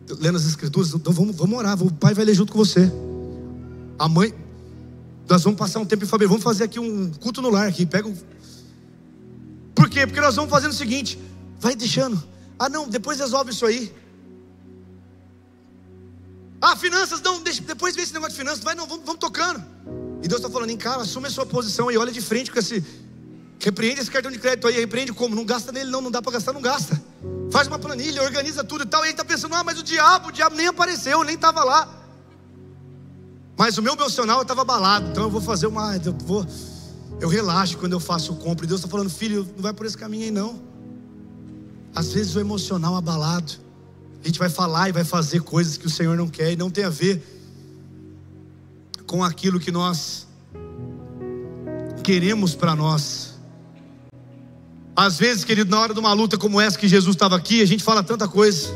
lendo as escrituras, então vamos orar, o pai vai ler junto com você. A mãe, nós vamos passar um tempo em família, vamos fazer aqui um culto no lar aqui, pega um... Por quê? Porque nós vamos fazendo o seguinte, vai deixando. Ah não, depois resolve isso aí. Ah, finanças, não, deixa, depois vê esse negócio de finanças, vai não, vamos tocando. E Deus está falando: cara, assume a sua posição e olha de frente com esse... Repreende esse cartão de crédito aí, repreende como? Não gasta nele não dá para gastar, não gasta. Faz uma planilha, organiza tudo e tal. E ele está pensando: mas o diabo nem apareceu, nem estava lá. Mas o meu emocional estava abalado, então eu vou fazer eu relaxo quando eu faço compra. E Deus está falando: filho, não vai por esse caminho aí não. Às vezes o emocional abalado, a gente vai falar e vai fazer coisas que o Senhor não quer, e não tem a ver com aquilo que nós queremos para nós. Às vezes, querido, na hora de uma luta como essa que Jesus estava aqui, a gente fala tanta coisa.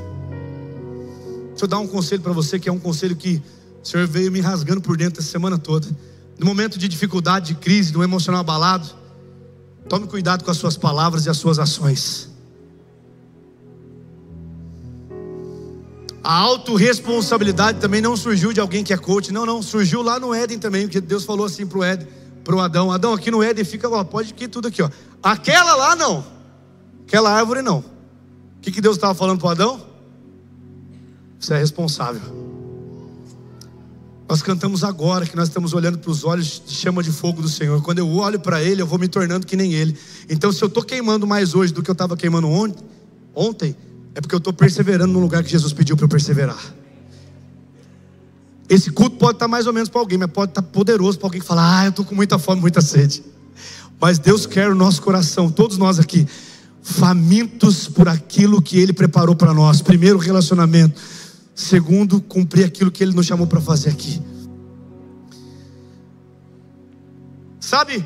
Deixa eu dar um conselho para você, que é um conselho que o Senhor veio me rasgando por dentro essa semana toda. No momento de dificuldade, de crise, de um emocional abalado, tome cuidado com as suas palavras e as suas ações. A autorresponsabilidade também não surgiu de alguém que é coach, não, surgiu lá no Éden também, porque Deus falou assim pro Adão: Adão, aqui no Éden fica, ó, pode aqui tudo aqui, ó. Aquela lá não, aquela árvore não. O que Deus estava falando para Adão? Você é responsável. Nós cantamos agora que nós estamos olhando para os olhos de chama de fogo do Senhor. Quando eu olho para Ele, eu vou me tornando que nem Ele. Então, se eu estou queimando mais hoje do que eu estava queimando ontem, é porque eu estou perseverando no lugar que Jesus pediu para eu perseverar. Esse culto pode estar mais ou menos para alguém, mas pode estar poderoso para alguém que fala: eu estou com muita fome, muita sede. Mas Deus quer o nosso coração, todos nós aqui, famintos por aquilo que Ele preparou para nós. Primeiro, relacionamento. Segundo, cumprir aquilo que Ele nos chamou para fazer aqui. Sabe,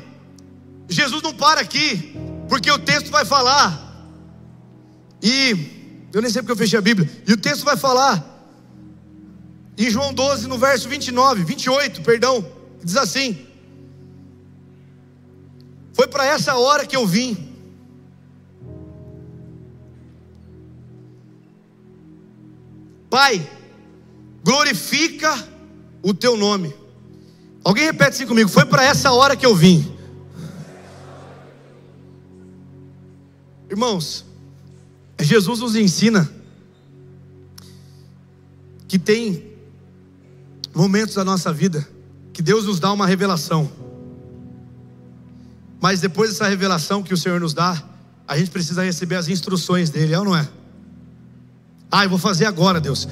Jesus não para aqui, porque o texto vai falar, e eu nem sei porque eu fechei a Bíblia, e o texto vai falar, em João 12, no verso 28, diz assim: foi para essa hora que eu vim. Pai, glorifica o teu nome. Alguém repete assim comigo: foi para essa hora que eu vim. Irmãos, Jesus nos ensina que tem momentos da nossa vida que Deus nos dá uma revelação, mas depois dessa revelação que o Senhor nos dá, a gente precisa receber as instruções dele, é ou não é? Eu vou fazer agora, Deus.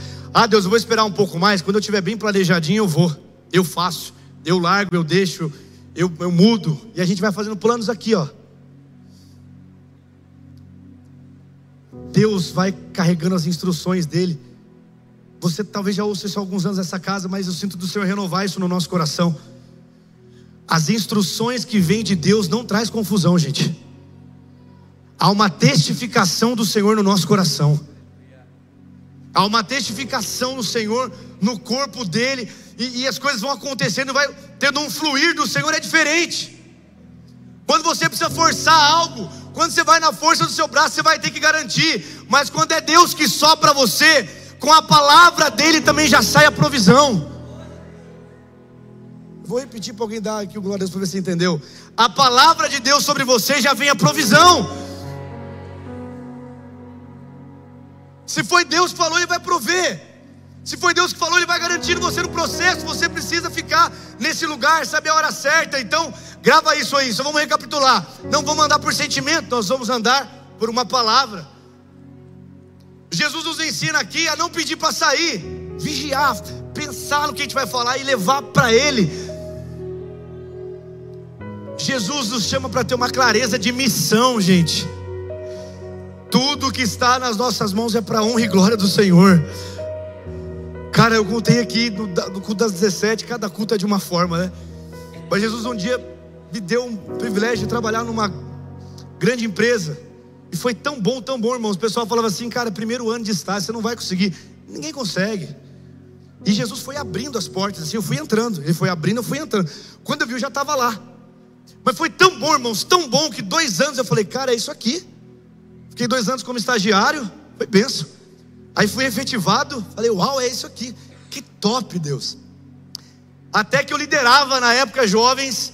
Deus, eu vou esperar um pouco mais. Quando eu estiver bem planejadinho, eu vou, eu faço, eu largo, eu deixo, eu mudo. E a gente vai fazendo planos aqui, ó. Deus vai carregando as instruções dele. Você talvez já ouça isso há alguns anos nessa casa, mas eu sinto do Senhor renovar isso no nosso coração. As instruções que vêm de Deus não traz confusão, gente. Há uma testificação do Senhor no nosso coração. Há uma testificação no Senhor, no corpo dele, e as coisas vão acontecendo, vai tendo um fluir do Senhor, é diferente. Quando você precisa forçar algo, quando você vai na força do seu braço, você vai ter que garantir. Mas quando é Deus que sopra você, com a palavra dele também já sai a provisão. Vou repetir para alguém dar aqui o glória a Deus para ver se você entendeu. A palavra de Deus sobre você já vem a provisão. Se foi Deus que falou, ele vai prover. Se foi Deus que falou, ele vai garantir você no processo. Você precisa ficar nesse lugar, saber a hora certa. Então, grava isso aí, só vamos recapitular. Não vamos andar por sentimento, nós vamos andar por uma palavra. Jesus nos ensina aqui a não pedir para sair, vigiar, pensar no que a gente vai falar e levar para ele. Jesus nos chama para ter uma clareza de missão, gente. Tudo que está nas nossas mãos é para a honra e glória do Senhor. Cara, eu contei aqui no culto das 17, cada culto é de uma forma, né? Mas Jesus um dia me deu um privilégio de trabalhar numa grande empresa. E foi tão bom, irmãos. O pessoal falava assim: cara, primeiro ano de estágio, você não vai conseguir. Ninguém consegue. E Jesus foi abrindo as portas, assim, eu fui entrando. Ele foi abrindo, eu fui entrando. Quando eu vi, eu já estava lá. Mas foi tão bom, irmãos, tão bom, que 2 anos eu falei: cara, é isso aqui. Fiquei 2 anos como estagiário, foi benção. Aí fui efetivado, falei: uau, é isso aqui. Que top, Deus. Até que eu liderava na época jovens.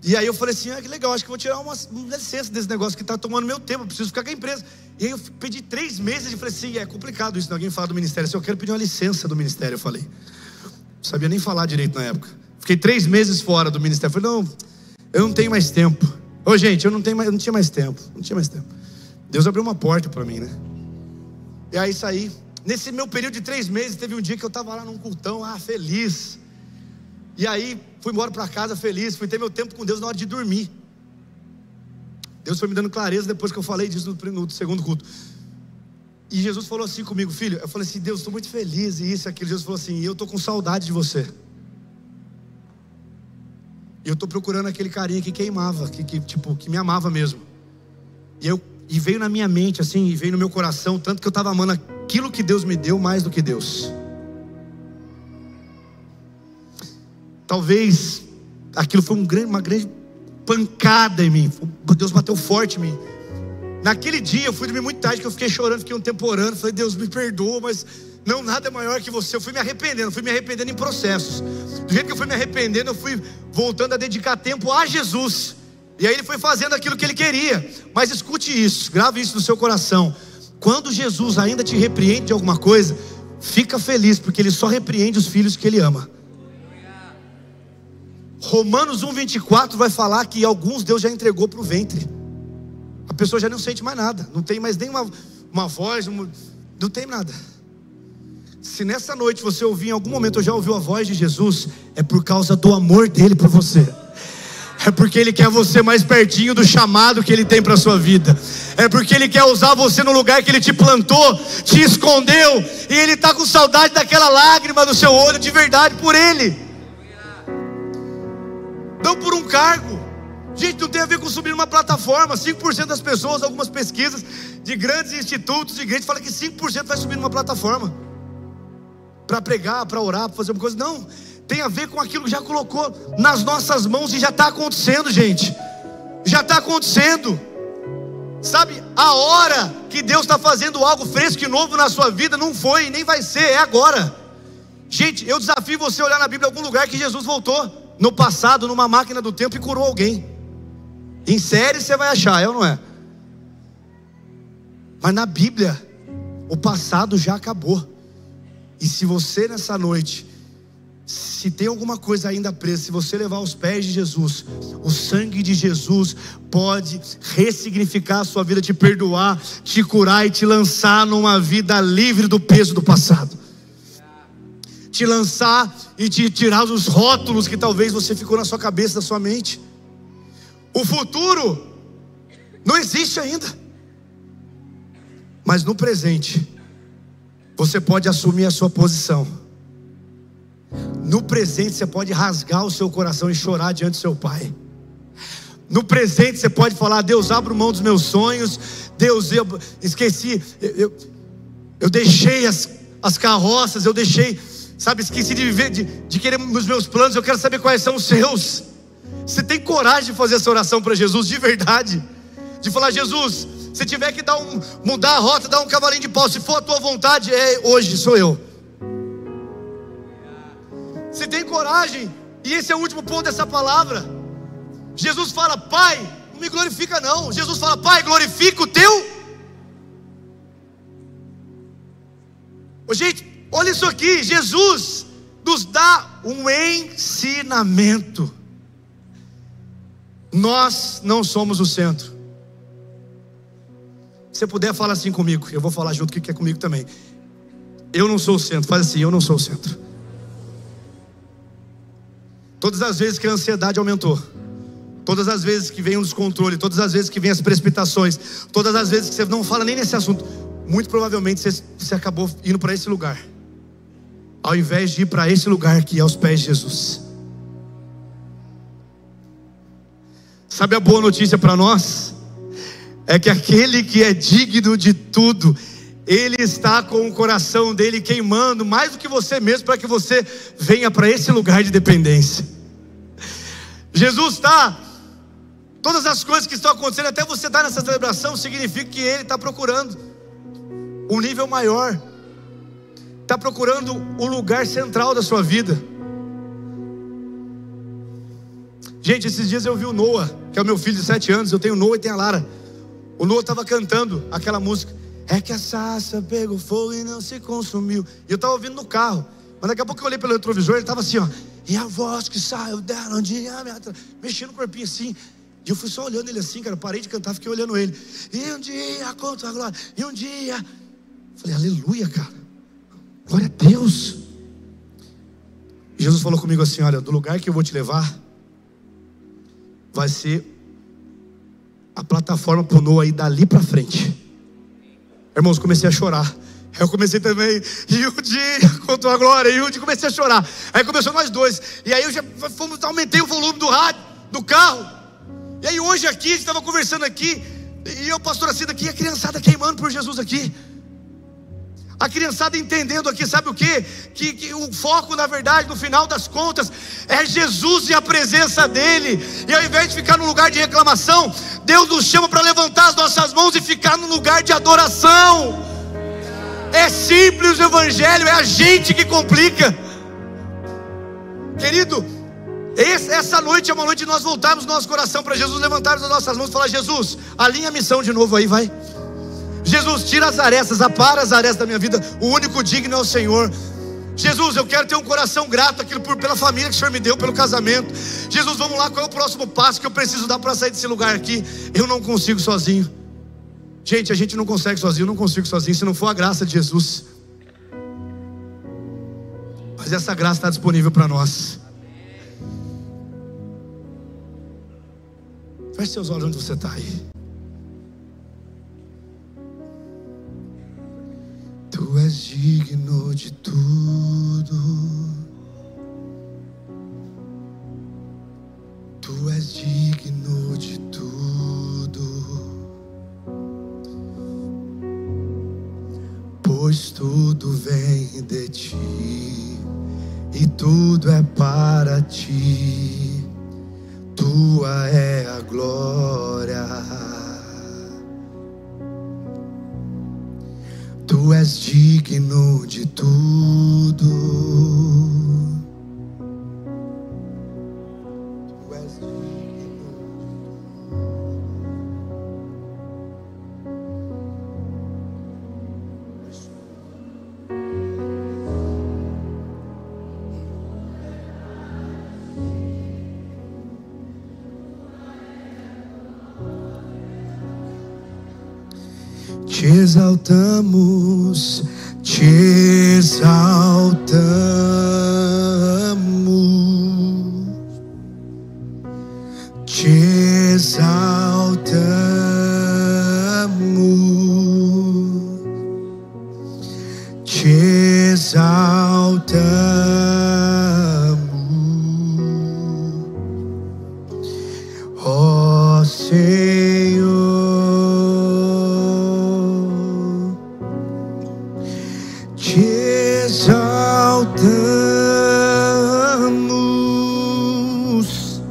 E aí eu falei assim: que legal, acho que eu vou tirar uma licença desse negócio que está tomando meu tempo, eu preciso ficar com a empresa. E aí eu pedi 3 meses e falei assim: é complicado isso, alguém fala do ministério, se eu quero pedir uma licença do ministério, eu falei. Não sabia nem falar direito na época. Fiquei 3 meses fora do ministério, falei: não, eu não tenho mais tempo. Gente, eu não tinha mais tempo. Deus abriu uma porta para mim, né? E aí saí. Nesse meu período de 3 meses, teve um dia que eu estava lá num cultão, feliz. E aí fui embora para casa feliz, fui ter meu tempo com Deus na hora de dormir. Deus foi me dando clareza depois que eu falei disso no segundo culto. E Jesus falou assim comigo: filho, eu falei assim: Deus, estou muito feliz, e isso e aquilo. Jesus falou assim: eu estou com saudade de você. E eu estou procurando aquele carinha que queimava, que me amava mesmo. E veio na minha mente assim, e veio no meu coração, tanto que eu estava amando aquilo que Deus me deu mais do que Deus. Talvez aquilo foi uma grande pancada em mim. Deus bateu forte em mim. Naquele dia eu fui dormir muito tarde, que eu fiquei chorando, fiquei um tempo orando. Falei: Deus, me perdoa, mas não, nada é maior que você. Eu fui me arrependendo em processos. Do jeito que eu fui me arrependendo, eu fui voltando a dedicar tempo a Jesus. E aí ele foi fazendo aquilo que ele queria. Mas escute isso, grave isso no seu coração. Quando Jesus ainda te repreende de alguma coisa, fica feliz, porque ele só repreende os filhos que ele ama. Romanos 1:24 vai falar que alguns Deus já entregou para o ventre. A pessoa já não sente mais nada, não tem mais nem uma voz, não tem nada. Se nessa noite você ouvir em algum momento, ou já ouviu a voz de Jesus, é por causa do amor dele por você. É porque ele quer você mais pertinho do chamado que ele tem para a sua vida. É porque ele quer usar você no lugar que ele te plantou, te escondeu, e ele está com saudade daquela lágrima no seu olho de verdade por ele. Não por um cargo. Gente, não tem a ver com subir numa plataforma. 5% das pessoas, algumas pesquisas de grandes institutos de igreja falam que 5% vai subir numa plataforma para pregar, para orar, para fazer uma coisa. Não, tem a ver com aquilo que já colocou nas nossas mãos e já está acontecendo, gente. Já está acontecendo. Sabe, a hora que Deus está fazendo algo fresco e novo na sua vida não foi e nem vai ser, é agora. Gente, eu desafio você a olhar na Bíblia algum lugar que Jesus voltou no passado, numa máquina do tempo, e curou alguém. Em série você vai achar, é ou não é? Mas na Bíblia, o passado já acabou. E se você nessa noite, se tem alguma coisa ainda presa, se você levar aos pés de Jesus, o sangue de Jesus pode ressignificar a sua vida, te perdoar, te curar e te lançar numa vida livre do peso do passado. Te lançar e te tirar os rótulos que talvez você ficou na sua cabeça, na sua mente. O futuro não existe ainda, mas no presente você pode assumir a sua posição. No presente você pode rasgar o seu coração e chorar diante do seu pai. No presente você pode falar: Deus, abro mão dos meus sonhos. Deus, eu esqueci, eu deixei as carroças, eu deixei, sabe, esqueci de viver, de querer nos meus planos. Eu quero saber quais são os seus. Você tem coragem de fazer essa oração para Jesus de verdade? De falar: Jesus, se tiver que mudar a rota, dar um cavalinho de pau, se for a tua vontade, hoje sou eu. Você tem coragem? E esse é o último ponto dessa palavra. Jesus fala: Pai, não me glorifica não. Jesus fala: Pai, glorifica o teu. Gente, olha isso aqui. Jesus nos dá um ensinamento. Nós não somos o centro. Se você puder, fala assim comigo. Eu vou falar junto que é comigo também. Eu não sou o centro. Faz assim: eu não sou o centro. Todas as vezes que a ansiedade aumentou, todas as vezes que vem um descontrole, todas as vezes que vem as precipitações, todas as vezes que você não fala nem nesse assunto, muito provavelmente você acabou indo para esse lugar, ao invés de ir para esse lugar que é aos pés de Jesus. Sabe a boa notícia para nós? É que aquele que é digno de tudo, Ele está com o coração dele queimando mais do que você mesmo, para que você venha para esse lugar de dependência. Jesus está, todas as coisas que estão acontecendo, até você estar nessa celebração, significa que Ele está procurando um nível maior, está procurando o lugar central da sua vida. Gente, esses dias eu vi o Noah, que é o meu filho de 7 anos. Eu tenho o Noah e tenho a Lara. O Noah estava cantando aquela música: é que a sarça pegou fogo e não se consumiu. E eu estava ouvindo no carro, mas daqui a pouco eu olhei pelo retrovisor, ele estava assim, ó: e a voz que saiu dela um dia mexendo o corpinho assim. E eu fui só olhando ele assim, cara. Parei de cantar, fiquei olhando ele. E um dia contra a glória, e um dia. Falei: aleluia, cara, glória a Deus. E Jesus falou comigo assim: olha, do lugar que eu vou te levar vai ser a plataforma para o Noah ir dali para frente. Irmãos, comecei a chorar. Eu comecei também: e um dia contou a glória, e um dia comecei a chorar. Aí começou nós dois. E aí eu já aumentei o volume do rádio, do carro. E aí hoje aqui, a gente estava conversando aqui, e eu, pastor Cida aqui, a criançada queimando por Jesus aqui. A criançada entendendo aqui, sabe o quê? Que o foco, na verdade, no final das contas, é Jesus e a presença dEle. E ao invés de ficar no lugar de reclamação, Deus nos chama para levantar as nossas mãos e ficar no lugar de adoração. É simples o evangelho, é a gente que complica. Querido, essa noite é uma noite de nós voltarmos nosso coração para Jesus, levantarmos as nossas mãos e falar: Jesus, alinha a missão de novo aí, vai. Jesus, tira as arestas, apara as arestas da minha vida. O único digno é o Senhor. Jesus, eu quero ter um coração grato pela família que o Senhor me deu, pelo casamento. Jesus, vamos lá, qual é o próximo passo que eu preciso dar para sair desse lugar aqui? Eu não consigo sozinho. Gente, a gente não consegue sozinho, eu não consigo sozinho, se não for a graça de Jesus. Mas essa graça está disponível para nós. Feche seus olhos onde você está aí. Tu és digno de tudo. Tu és digno de tudo. Pois tudo vem de ti e tudo é para ti. Tua é a glória. Tu és digno de tudo. Tu és digno. Te exaltamos, te exaltamos, te exaltamos, te exaltamos, ó Senhor. Te exaltamos,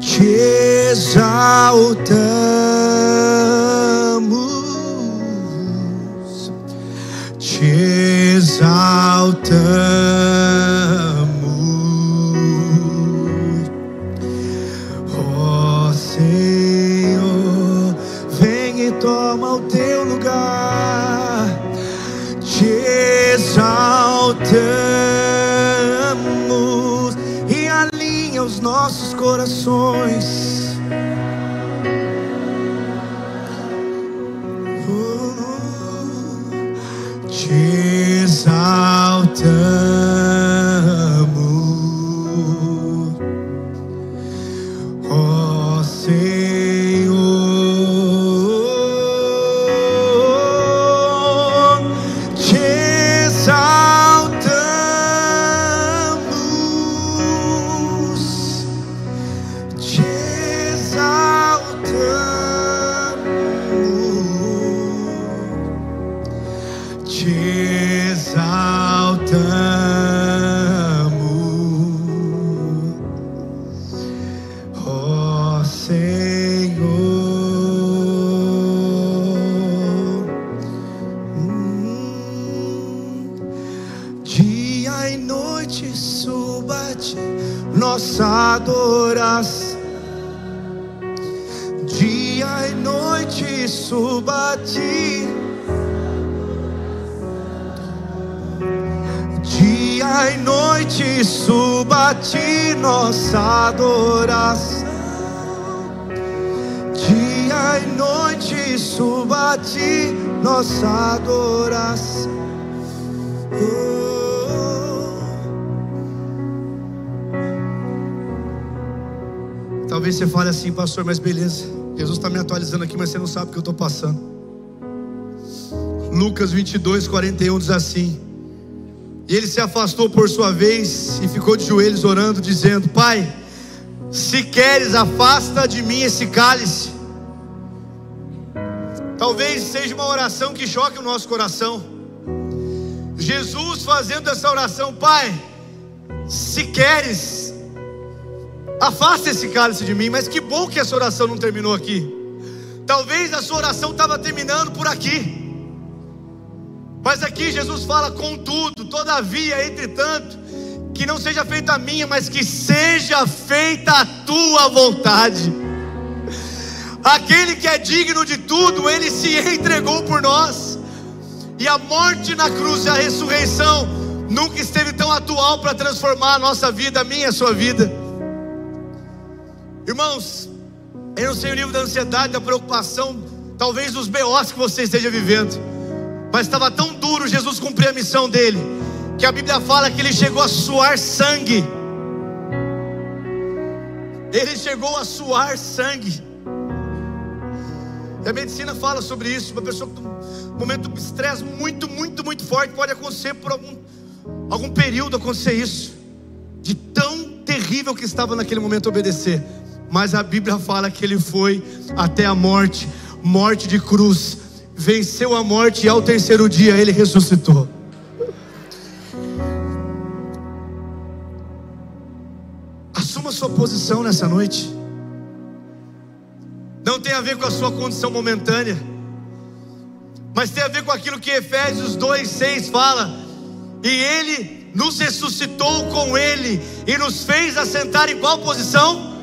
te exaltamos, te exaltamos, ó Senhor, vem e toma o teu lugar. Te exaltamos e alinha os nossos corações. Te exaltamos, ó Senhor. Te exaltamos, te exaltamos, te exaltamos, ó Senhor. Dia e noite suba a ti nossa adoração. Dia e noite suba a ti. Dia e noite suba a ti nossa adoração. Dia e noite suba a ti nossa adoração. Talvez você fale assim, pastor, mas beleza, Jesus está me atualizando aqui, mas você não sabe o que eu estou passando. Lucas 22:41 diz assim: e ele se afastou por sua vez e ficou de joelhos orando, dizendo: Pai, se queres, afasta de mim esse cálice. Talvez seja uma oração que choque o nosso coração. Jesus fazendo essa oração: Pai, se queres, afasta esse cálice de mim. Mas que bom que essa oração não terminou aqui. Talvez a sua oração estava terminando por aqui. Mas aqui Jesus fala: contudo, todavia, entretanto, que não seja feita a minha, mas que seja feita a tua vontade. Aquele que é digno de tudo, ele se entregou por nós. E a morte na cruz e a ressurreição nunca esteve tão atual para transformar a nossa vida, a minha e a sua vida. Irmãos, eu não sei o nível da ansiedade, da preocupação, talvez dos BOs que você esteja vivendo, mas estava tão duro Jesus cumprir a missão dele, que a Bíblia fala que ele chegou a suar sangue. Ele chegou a suar sangue. E a medicina fala sobre isso. Uma pessoa com um momento de estresse muito forte, pode acontecer por algum período acontecer isso, de tão terrível que estava naquele momento obedecer. Mas a Bíblia fala que ele foi até a morte, morte de cruz, venceu a morte e ao terceiro dia ele ressuscitou. Assuma sua posição nessa noite. Não tem a ver com a sua condição momentânea, mas tem a ver com aquilo que Efésios 2:6 fala. E Ele nos ressuscitou com Ele e nos fez assentar em qual posição?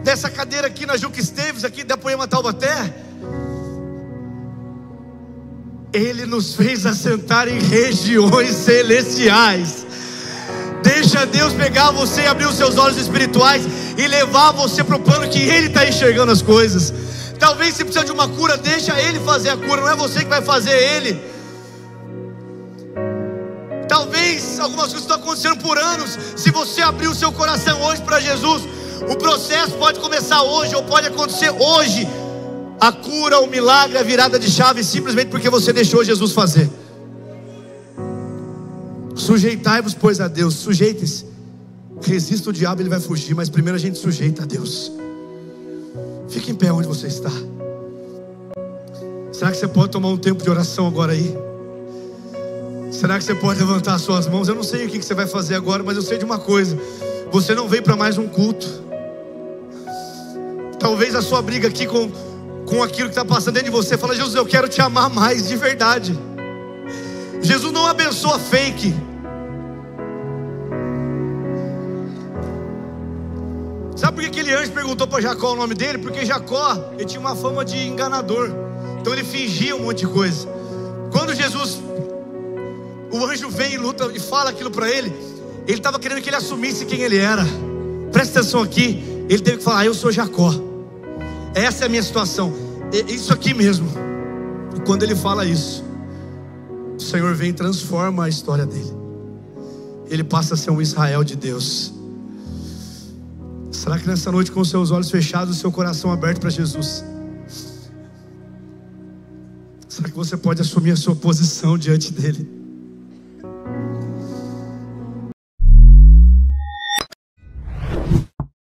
Dessa cadeira aqui na Juca Esteves, aqui da Poema Taubaté. Ele nos fez assentar em regiões celestiais. Deixa Deus pegar você e abrir os seus olhos espirituais e levar você para o plano que Ele está enxergando as coisas. Talvez você precisa de uma cura, deixa Ele fazer a cura, não é você que vai fazer, Ele. Talvez algumas coisas estão acontecendo por anos. Se você abrir o seu coração hoje para Jesus, o processo pode começar hoje, ou pode acontecer hoje. A cura, o milagre, a virada de chave, simplesmente porque você deixou Jesus fazer. Sujeitai-vos, pois, a Deus. Sujeitem-se. Resista o diabo, ele vai fugir, mas primeiro a gente sujeita a Deus. Fique em pé onde você está. Será que você pode tomar um tempo de oração agora aí? Será que você pode levantar as suas mãos? Eu não sei o que você vai fazer agora, mas eu sei de uma coisa: você não veio para mais um culto. Talvez a sua briga aqui com aquilo que está passando dentro de você, fala: Jesus, eu quero te amar mais de verdade. Jesus não abençoa fake. Sabe por que aquele anjo perguntou para Jacó o nome dele? Porque Jacó, ele tinha uma fama de enganador. Então ele fingia um monte de coisa. Quando Jesus, o anjo vem e luta e fala aquilo para ele, ele estava querendo que ele assumisse quem ele era. Presta atenção aqui. Ele teve que falar: eu sou Jacó, essa é a minha situação, isso aqui mesmo. E quando ele fala isso, o Senhor vem e transforma a história dele. Ele passa a ser um Israel de Deus. Será que nessa noite, com os seus olhos fechados, o seu coração aberto para Jesus, será que você pode assumir a sua posição diante dele?